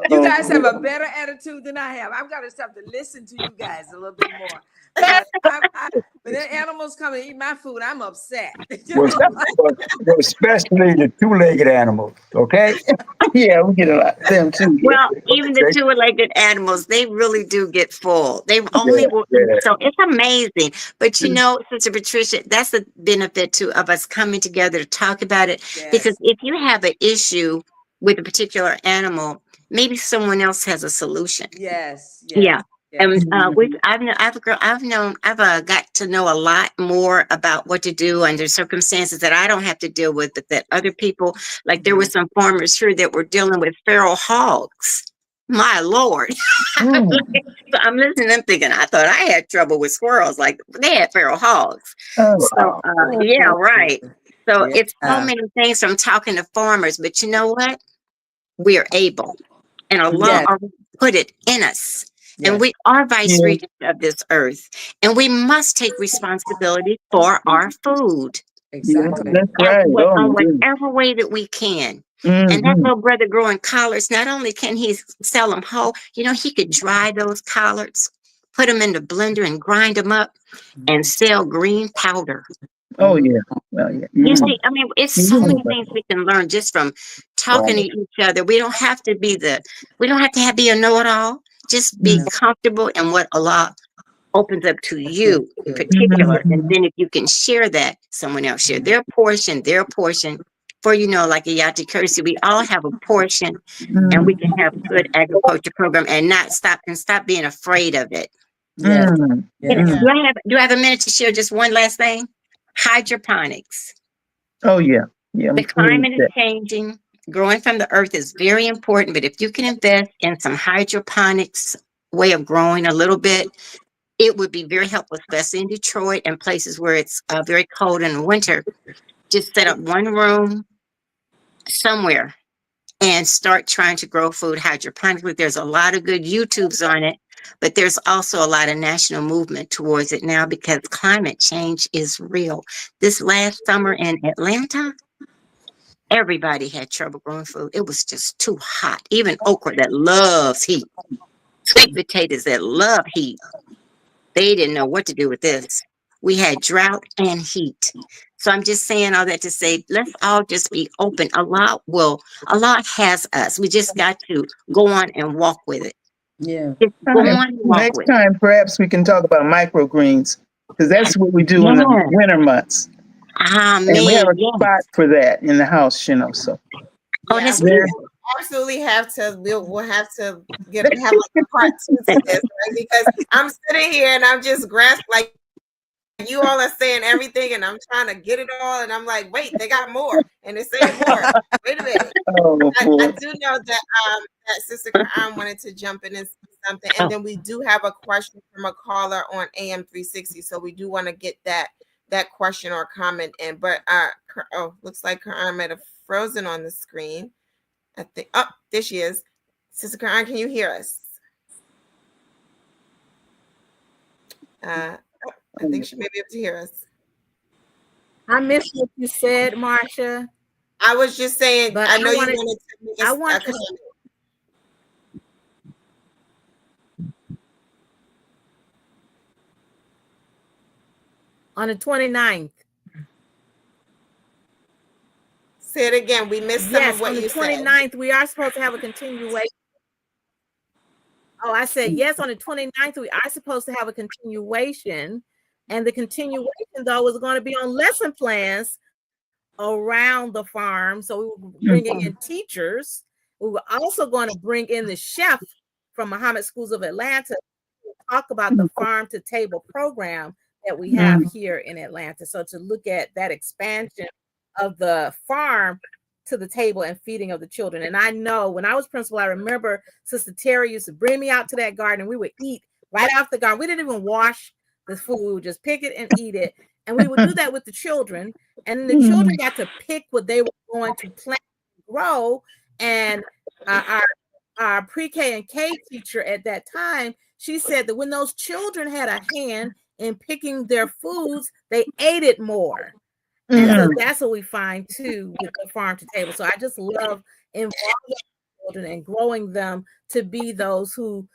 You Oh, guys have a better attitude than I have. I've got to start to listen to you guys a little bit more, because when the animals come and eat my food, I'm upset. Well, especially the two-legged animals. Okay. yeah, we get a lot of them too. Well, even the They- two-legged animals, they really do get full. They yeah, only will eat. yeah. So it's amazing. But Sister Patricia, that's the benefit too of us coming together to talk about it. Because Yes. if you have an issue with a particular animal, maybe someone else has a solution. Yes. Yes. Yeah. And Yes. I've got to know a lot more about what to do under circumstances that I don't have to deal with, but that other people, like there were some farmers here that were dealing with feral hogs. My Lord. Mm. So I'm listening to them thinking, I thought I had trouble with squirrels. Like they had feral hogs. Oh, So, yeah, right. So it's so Yeah. many things from talking to farmers, but you know what? We are able, and Allah Yes. already put it in us. And Yes. we are vice yeah, regents of this earth. And we must take responsibility for our food yeah, Exactly. that's right. Oh on my goodness. whatever way that we can. And that Mm-hmm. little brother growing collards, not only can he sell them whole, he could dry those collards, put them in the blender and grind them up and sell green powder. Oh yeah. Well, yeah. You Mm-hmm. see, I mean, it's so Mm-hmm. many things we can learn just from talking to each other. We don't have to be a know-it-all. Just be comfortable in what Allah opens up to you in particular. And then if you can share that, someone else share their portion, for, like a Yati Cursi, we all have a portion, and we can have a good agriculture program and not stop being afraid of it. Yes. Mm-hmm. And Yes. do I have a minute to share just one last thing? Hydroponics. Oh yeah. Yeah. The We need climate is that. changing. Growing from the earth is very important, but if you can invest in some hydroponics way of growing a little bit, it would be very helpful, especially in Detroit and places where it's very cold in the winter. Just set up one room somewhere and start trying to grow food hydroponically. There's a lot of good YouTubes on it, but there's also a lot of national movement towards it now because climate change is real. This last summer in Atlanta, everybody had trouble growing food. It was just too hot. Even okra that loves heat, sweet potatoes that love heat, they didn't know what to do with this. We had drought and heat. So I'm just saying all that to say, let's all just be open. Allah has us. We just got to go on and walk with it. Yeah. Just go on and walk Next with it. time, perhaps we can talk about microgreens because that's what we do in the Yeah. winter months, Ah, and we have man. a Yeah. spot for that in the house, So Oh, Yeah, that's we there. good. will absolutely have to. We'll have to have like a part two to this, right? Because I'm sitting here and I'm just grasping, like you all are saying everything, and I'm trying to get it all, and I'm like, wait, they got more, and they're saying more. Wait a minute. Oh I boy. do know that Sister Karen wanted to jump in and say something, and Oh, then we do have a question from a caller on AM 360, so we do want to get that question or comment in. But looks like Karen might have frozen on the screen. I think. Oh, there she is. Sister Karen, can you hear us? I think she may be able to hear us. I missed what you said, Marcia. I was just saying, But I know you wanted to make I a want to comment. on the 29th. Say it again. We missed some of Yes, what on the you said. 29th, we are supposed to have a continuation. Oh, I said, yes, on the 29th, we are supposed to have a continuation. And the continuation, though, is going to be on lesson plans around the farm. So we were bringing in teachers. We were also going to bring in the chef from Muhammad Schools of Atlanta to talk about the farm to table program that we have here in Atlanta. So to look at that expansion of the farm to the table and feeding of the children. And I know when I was principal, I remember Sister Terry used to bring me out to that garden. We would eat right off the garden. We didn't even wash the food. We would just pick it and eat it. And we would do that with the children. And the children got to pick what they were going to plant and grow. And our pre-K and K teacher at that time, she said that when those children had a hand in picking their foods, they ate it more. And so that's what we find too with the farm to table. So I just love involving children and growing them to be those who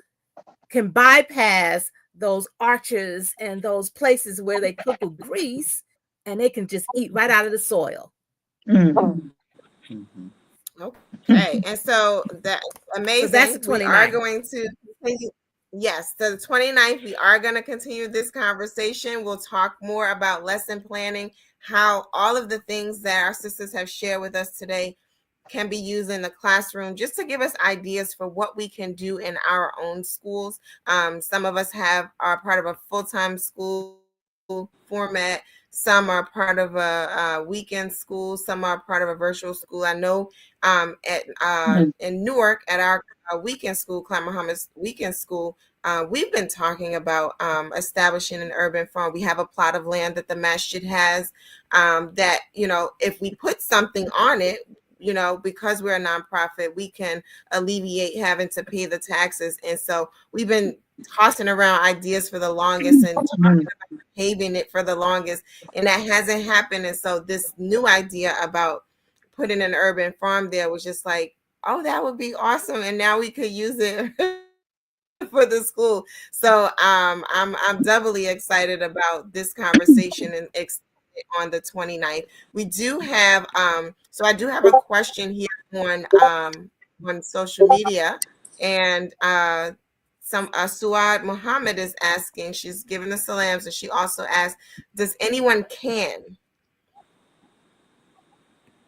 can bypass those arches and those places where they cook with grease and they can just eat right out of the soil. Okay, and so that's amazing. So that's the We are 29th. going to continue. Yes, the 29th, we are going to continue this conversation. We'll talk more about lesson planning, how all of the things that our sisters have shared with us today can be used in the classroom, just to give us ideas for what we can do in our own schools. Some of us are part of a full-time school format. Some are part of a weekend school. Some are part of a virtual school. I know in Newark at our weekend school, Clan Muhammad's weekend school, we've been talking about establishing an urban farm. We have a plot of land that the masjid has that, if we put something on it, because we're a nonprofit, we can alleviate having to pay the taxes. And so we've been tossing around ideas for the longest and talking about paving it for the longest, and that hasn't happened. And so this new idea about putting an urban farm there was just like, oh, that would be awesome. And now we could use it for the school. So I'm doubly excited about this conversation and on the 29th. We do have so I do have a question here on social media, and Suad Muhammad is asking, she's given the salams, and she also asked, does anyone can?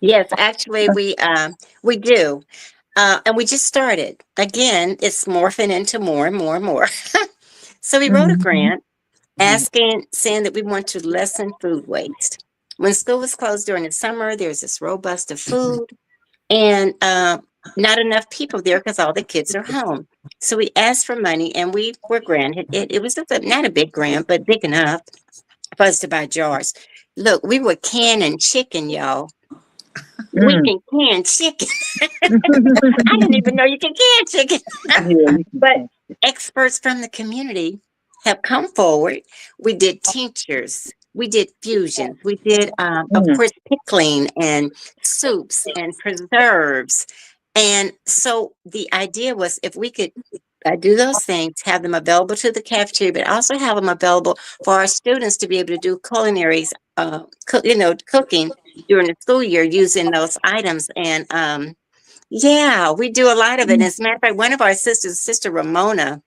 yes, actually, we do. And we just started. Again, it's morphing into more and more and more. So we wrote a grant saying that we want to lessen food waste. When school was closed during the summer, there's this robust of food and not enough people there because all the kids are home. So we asked for money and we were granted it. It was just not a big grant, but big enough for us to buy jars. Look, we were canning chicken, y'all. We can can chicken. I didn't even know you can can chicken. But experts from the community have come forward. We did tinctures, we did fusions, we did, of course, pickling and soups and preserves. And so the idea was if we could I do those things, have them available to the cafeteria, but also have them available for our students to be able to do culinaries, cooking during the school year using those items. And yeah, we do a lot of it. As a matter of fact, one of our sisters, Sister Ramona,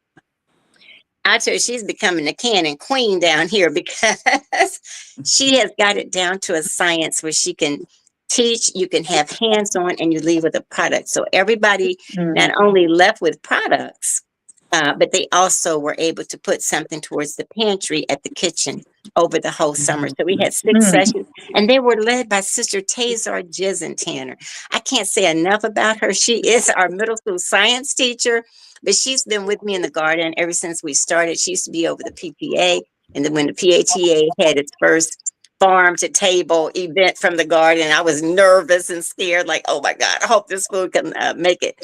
I tell you, she's becoming the canning queen down here because she has got it down to a science where she can teach, you can have hands on, and you leave with a product. So everybody not only left with products, but they also were able to put something towards the pantry at the kitchen over the whole summer. So we had 6 sessions, and they were led by Sister Tazar Tanner. I can't say enough about her. She is our middle school science teacher, but she's been with me in the garden ever since we started. She used to be over the PTA, and then when the PATA had its first farm to table event from the garden, I was nervous and scared, like, oh my God, I hope this food can make it.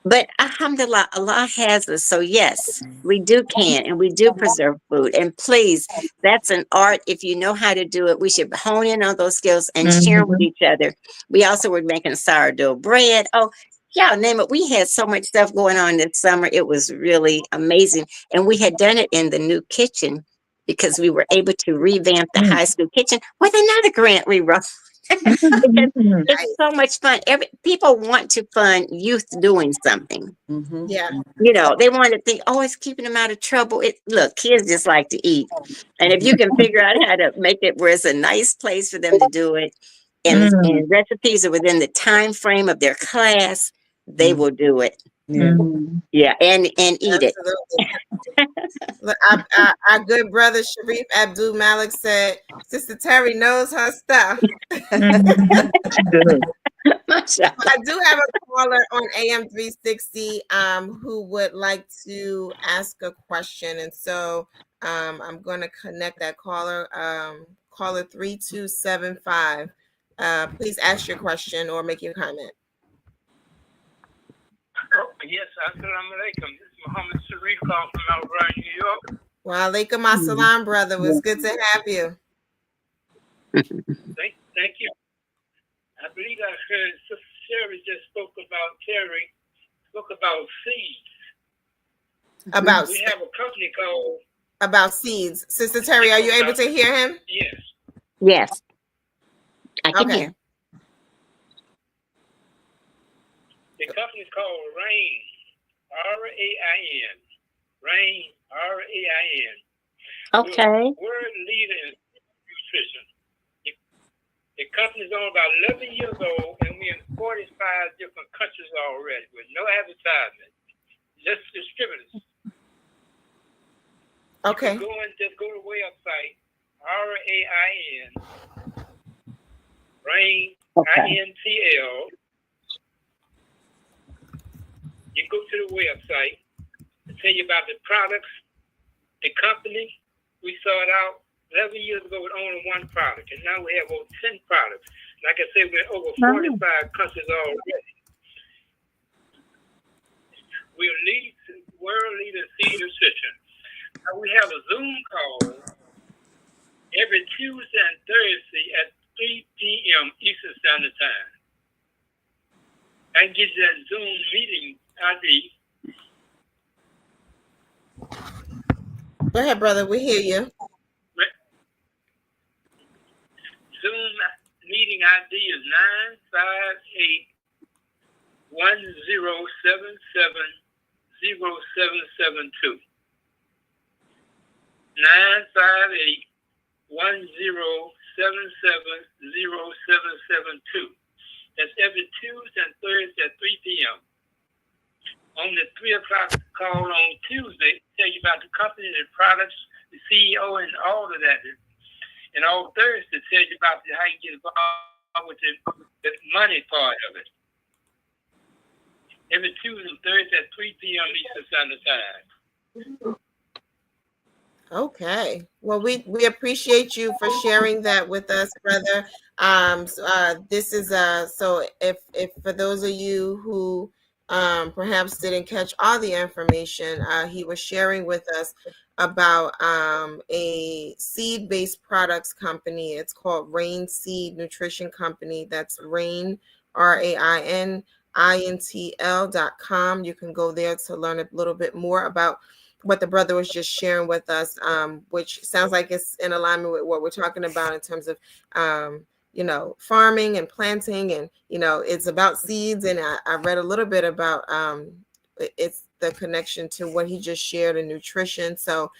But alhamdulillah, Allah has us. So yes, we do can and we do preserve food. And please, that's an art. If you know how to do it, we should hone in on those skills and share them with each other. We also were making sourdough bread. Oh, yeah, name it. We had so much stuff going on this summer. It was really amazing. And we had done it in the new kitchen because we were able to revamp the high school kitchen with another grant we wrote. Because it's so much fun. People want to fund youth doing something. Yeah. You know, they want to think, oh, it's keeping them out of trouble. Look, kids just like to eat. And if you can figure out how to make it where it's a nice place for them to do it, and recipes are within the time frame of their class, they will do it. Yeah, and eat it. Look, our good brother Sharif Abdul Malik said, Sister Terry knows her stuff. I do have a caller on AM 360 who would like to ask a question. And so I'm going to connect that caller, caller 3275. Please ask your question or make your comment. Oh, yes, assalamu alaikum. This is Muhammad Sharif calling from Mount Bryan, New York. Wa alaikum assalam, brother. It was good to have you. Thank you. I believe I heard Sister Sherry just spoke about seeds. We have a company called About seeds. Sister Terry, are you able to hear him? Yes. Yes. I can hear. The company's called RAIN, RAIN. RAIN, RAIN. Okay. We're a leader in nutrition. The company's on about 11 years old, and we're in 45 different countries already with no advertisement, just distributors. Okay. Just go to the website, RAIN, RAIN, INTL. You go to the website and tell you about the products, the company. We started out 11 years ago with only one product, and now we have over 10 products. Like I said, we're in over 45 countries already. We're world leader in seed nutrition. Now we have a Zoom call every Tuesday and Thursday at 3 p.m. Eastern Standard Time. I can get you that Zoom meeting ID. Go ahead, brother. We hear you. Zoom meeting ID is 958-1077-0772. 958-1077-0772. That's every Tuesday and Thursday at 3 p.m. On the 3 o'clock call on Tuesday, tell you about the company, the products, the CEO, and all of that. And on Thursday, tell you about how you get involved with the money part of it. Every Tuesday and Thursday at 3 p.m. Eastern Standard Time. Okay. Well, we appreciate you for sharing that with us, brother. This is so if for those of you who perhaps didn't catch all the information, he was sharing with us about a seed-based products company. It's called Rain Seed Nutrition Company. That's Rain, RAIN. intl.com. You can go there to learn a little bit more about what the brother was just sharing with us, which sounds like it's in alignment with what we're talking about in terms of, farming and planting, and, it's about seeds. And I read a little bit about, it's the connection to what he just shared in nutrition. So,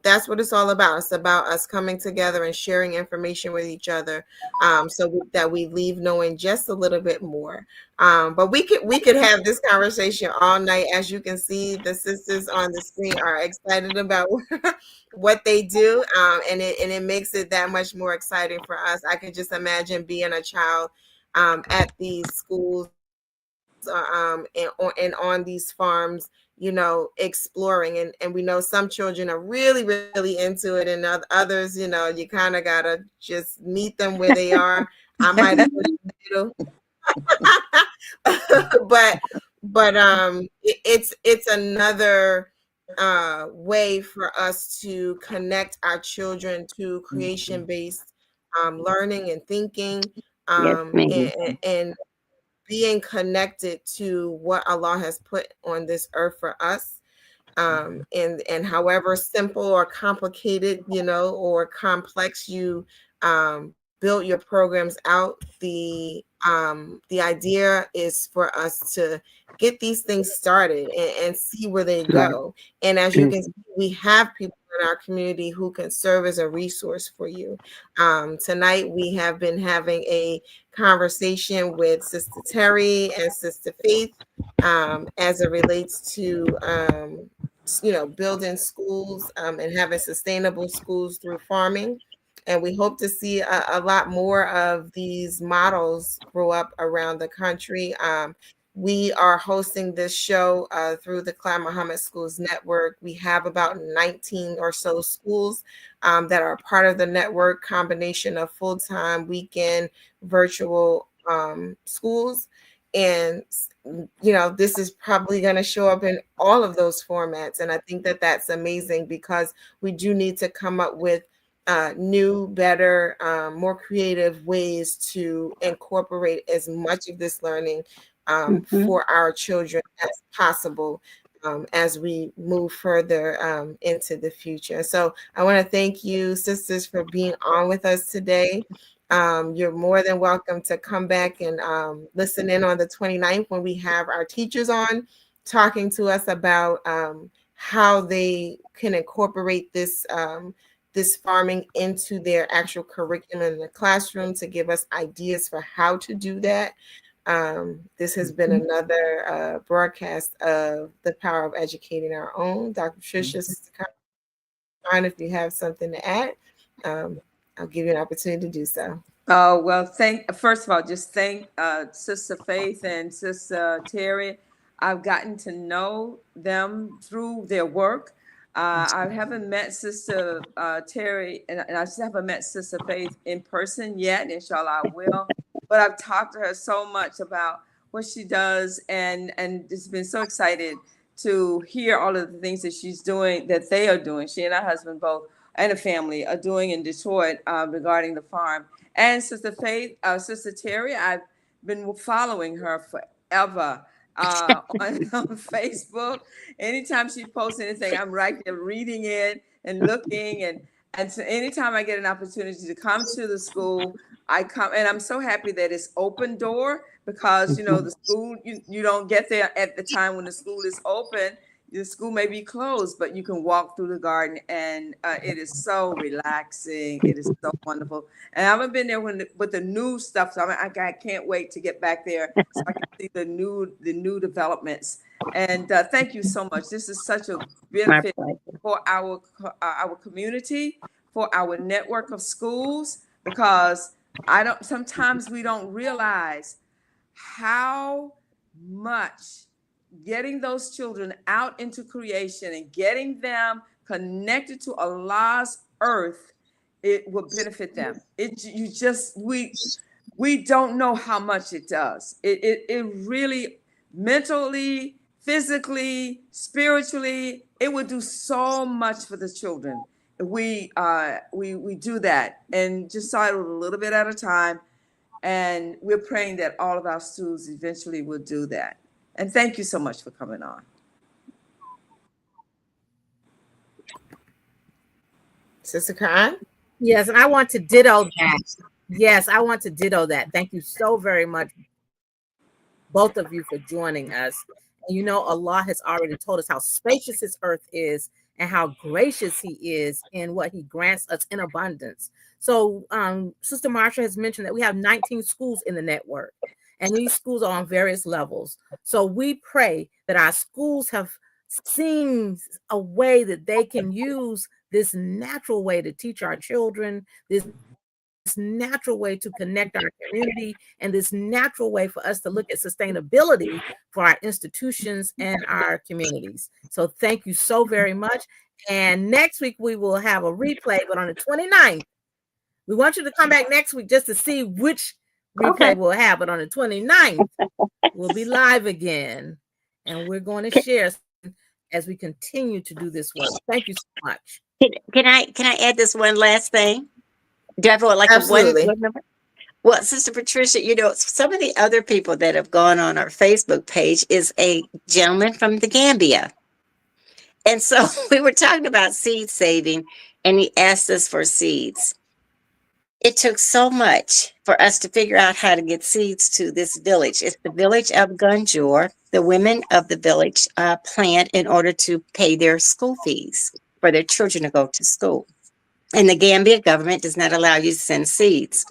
that's what it's all about. It's about us coming together and sharing information with each other, so that we leave knowing just a little bit more. But we could have this conversation all night. As you can see, the sisters on the screen are excited about what they do, and it makes it that much more exciting for us. I can just imagine being a child at these schools, and on these farms, exploring. And we know some children are really, really into it, and others, you kind of gotta just meet them where they are. I might have pushed a little, but it's another way for us to connect our children to creation based learning and thinking, Yes, ma'am. and being connected to what Allah has put on this earth for us. And however simple or complicated, or complex you build your programs out, the idea is for us to get these things started and see where they Right. go. And as you can see, we have people in our community who can serve as a resource for you. Tonight we have been having a conversation with Sister Terry and Sister Faith, as it relates to building schools, and having sustainable schools through farming. And we hope to see a lot more of these models grow up around the country. We are hosting this show through the Clyde Muhammad Schools Network. We have about 19 or so schools that are part of the network, combination of full-time, weekend, virtual schools. And this is probably going to show up in all of those formats. And I think that that's amazing, because we do need to come up with new, better, more creative ways to incorporate as much of this learning for our children as possible, as we move further into the future. So I want to thank you, sisters, for being on with us today. You're more than welcome to come back and listen in on the 29th when we have our teachers on talking to us about how they can incorporate this farming into their actual curriculum in the classroom, to give us ideas for how to do that. This has been another broadcast of The Power of Educating Our Own. Dr. Patricia, Sister Karen, if you have something to add, I'll give you an opportunity to do so. Oh, well, first of all, just thank Sister Faith and Sister Terry. I've gotten to know them through their work. I haven't met Sister Terry, and I just haven't met Sister Faith in person yet. Inshallah, I will. But I've talked to her so much about what she does, and just been so excited to hear all of the things that she's doing, that they are doing. She and her husband both, and a family, are doing in Detroit regarding the farm. And Sister Faith, Sister Terry, I've been following her forever on Facebook. Anytime she posts anything, I'm right there reading it and looking. And so anytime I get an opportunity to come to the school, I come. And I'm so happy that it's open door, because, the school, you don't get there at the time when the school is open. The school may be closed, but you can walk through the garden, and it is so relaxing. It is so wonderful. And I haven't been there with the new stuff, so I can't wait to get back there so I can see the new developments. And thank you so much. This is such a benefit for our community, for our network of schools, because sometimes we don't realize how much getting those children out into creation and getting them connected to Allah's earth, it will benefit them. We don't know how much it does. It really, mentally, physically, spiritually, it would do so much for the children. We do that, and just start a little bit at a time. And we're praying that all of our schools eventually will do that. And thank you so much for coming on. Sister Khan? Yes, and I want to ditto that. Yes, I want to ditto that. Thank you so very much, both of you, for joining us. And you know, Allah has already told us how spacious His earth is and how gracious He is in what He grants us in abundance. So, Sister Marsha has mentioned that we have 19 schools in the network, and these schools are on various levels. So, we pray that our schools have seen a way that they can use this natural way to teach our children, this natural way to connect our community, and this natural way for us to look at sustainability for our institutions and our communities. So thank you so very much. And next week we will have a replay, but on the 29th, we want you to come back next week just to see which replay we'll have. But on the 29th, we'll be live again, and we're going to share as we continue to do this work. Thank you so much. Can I add this one last thing? Do I have like Absolutely. one number? Well, Sister Patricia, you know, some of the other people that have gone on our Facebook page is a gentleman from the Gambia. And so we were talking about seed saving, and he asked us for seeds. It took so much for us to figure out how to get seeds to this village. It's the village of Gunjur. The women of the village plant in order to pay their school fees for their children to go to school. And the Gambia government does not allow you to send seeds.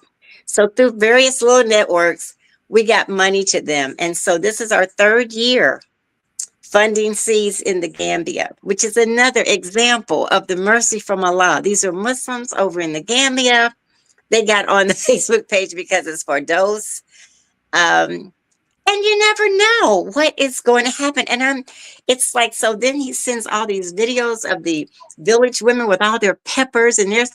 So through various little networks, we got money to them. And so this is our third year funding seeds in the Gambia, which is another example of the mercy from Allah. These are Muslims over in the Gambia. They got on the Facebook page because it's for those. And you never know what is going to happen. And it's like, so then he sends all these videos of the village women with all their peppers, and they're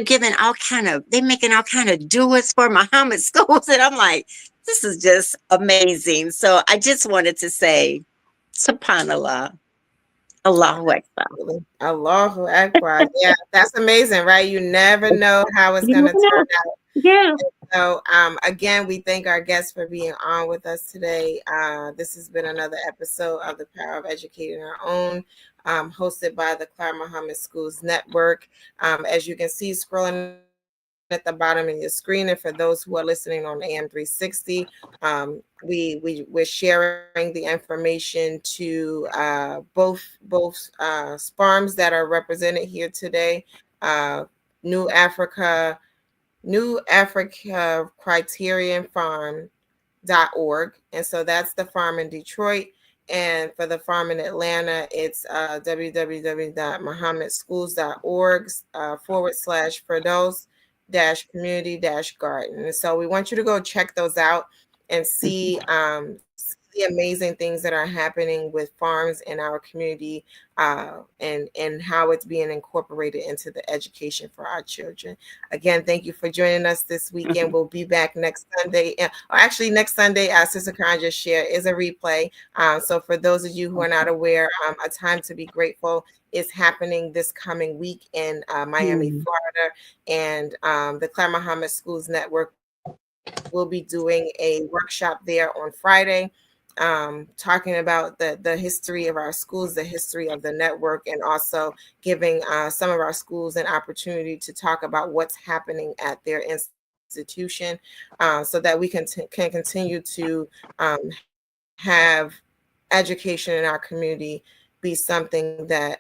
giving they're making all kind of duets for Muhammad schools. And I'm like, this is just amazing. So I just wanted to say, subhanallah, Allahu Akbar. Allahu Akbar. Yeah, that's amazing, right? You never know how it's going to turn out. Yeah. So again, we thank our guests for being on with us today. This has been another episode of The Power of Educating Our Own, hosted by the Clara Muhammad Schools Network. As you can see, scrolling at the bottom of your screen, and for those who are listening on AM 360, we're sharing the information to both farms that are represented here today. New Africa Criterion Farm.org. And so that's the farm in Detroit. And for the farm in Atlanta, it's www.muhammadschools.org /Firdaus-community-garden. And so we want you to go check those out and see the amazing things that are happening with farms in our community, and how it's being incorporated into the education for our children. Again, thank you for joining us this weekend. We'll be back next Sunday. Actually, next Sunday, Sister Khan just shared, is a replay. So for those of you who are not aware, A Time to Be Grateful is happening this coming week in Miami, Florida. And the Clara Muhammad Schools Network will be doing a workshop there on Friday, talking about the history of our schools, the history of the network, and also giving some of our schools an opportunity to talk about what's happening at their institution, so that we can continue to have education in our community be something that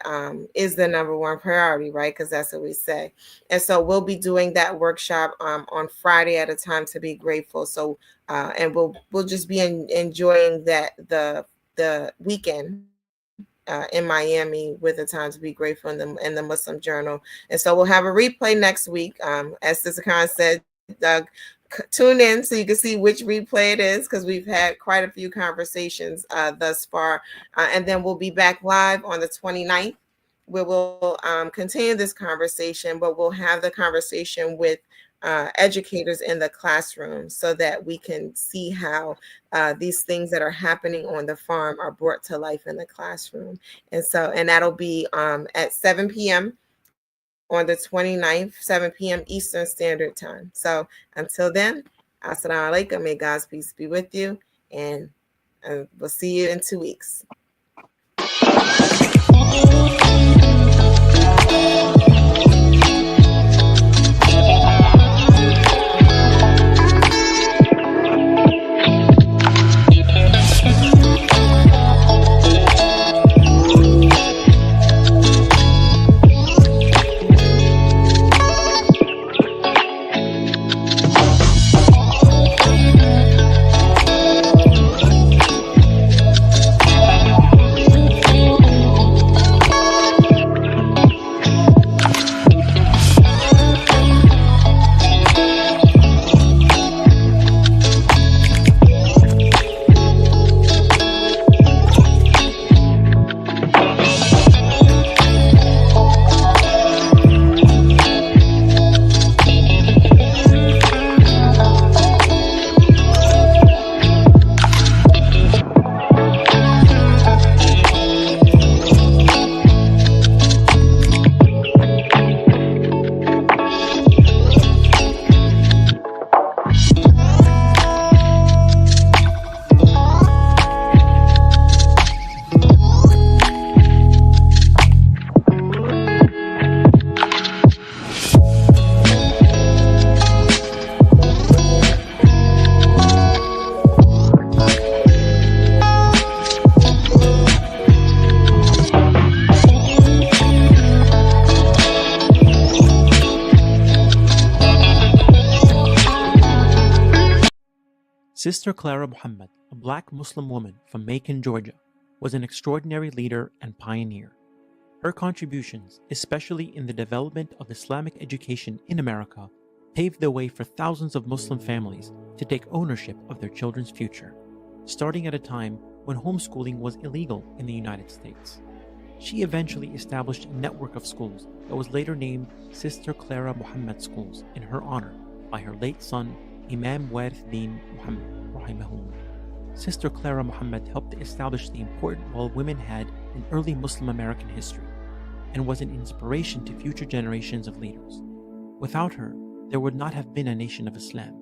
is the number one priority, right? Because that's what we say. And so we'll be doing that workshop on Friday at A Time to Be Grateful. So and we'll just be enjoying the weekend in Miami with A Time to Be Grateful in the Muslim Journal. And so we'll have a replay next week. As Sister Khan said, Doug, tune in so you can see which replay it is, because we've had quite a few conversations thus far. And then we'll be back live on the 29th, where we'll continue this conversation, but we'll have the conversation with educators in the classroom so that we can see how these things that are happening on the farm are brought to life in the classroom. And that'll be at 7 p.m. on the 29th, 7 p.m. Eastern Standard Time. So until then, Assalamu alaikum. May God's peace be with you. And we'll see you in 2 weeks. Sister Clara Muhammad, a black Muslim woman from Macon, Georgia, was an extraordinary leader and pioneer. Her contributions, especially in the development of Islamic education in America, paved the way for thousands of Muslim families to take ownership of their children's future, starting at a time when homeschooling was illegal in the United States. She eventually established a network of schools that was later named Sister Clara Muhammad Schools in her honor by her late son, Imam Warith Din Muhammad, rahimahullah. Sister Clara Muhammad helped to establish the important role women had in early Muslim American history and was an inspiration to future generations of leaders. Without her, there would not have been a nation of Islam,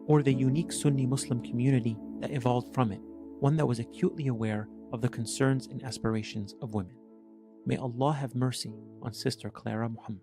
or the unique Sunni Muslim community that evolved from it, one that was acutely aware of the concerns and aspirations of women. May Allah have mercy on Sister Clara Muhammad.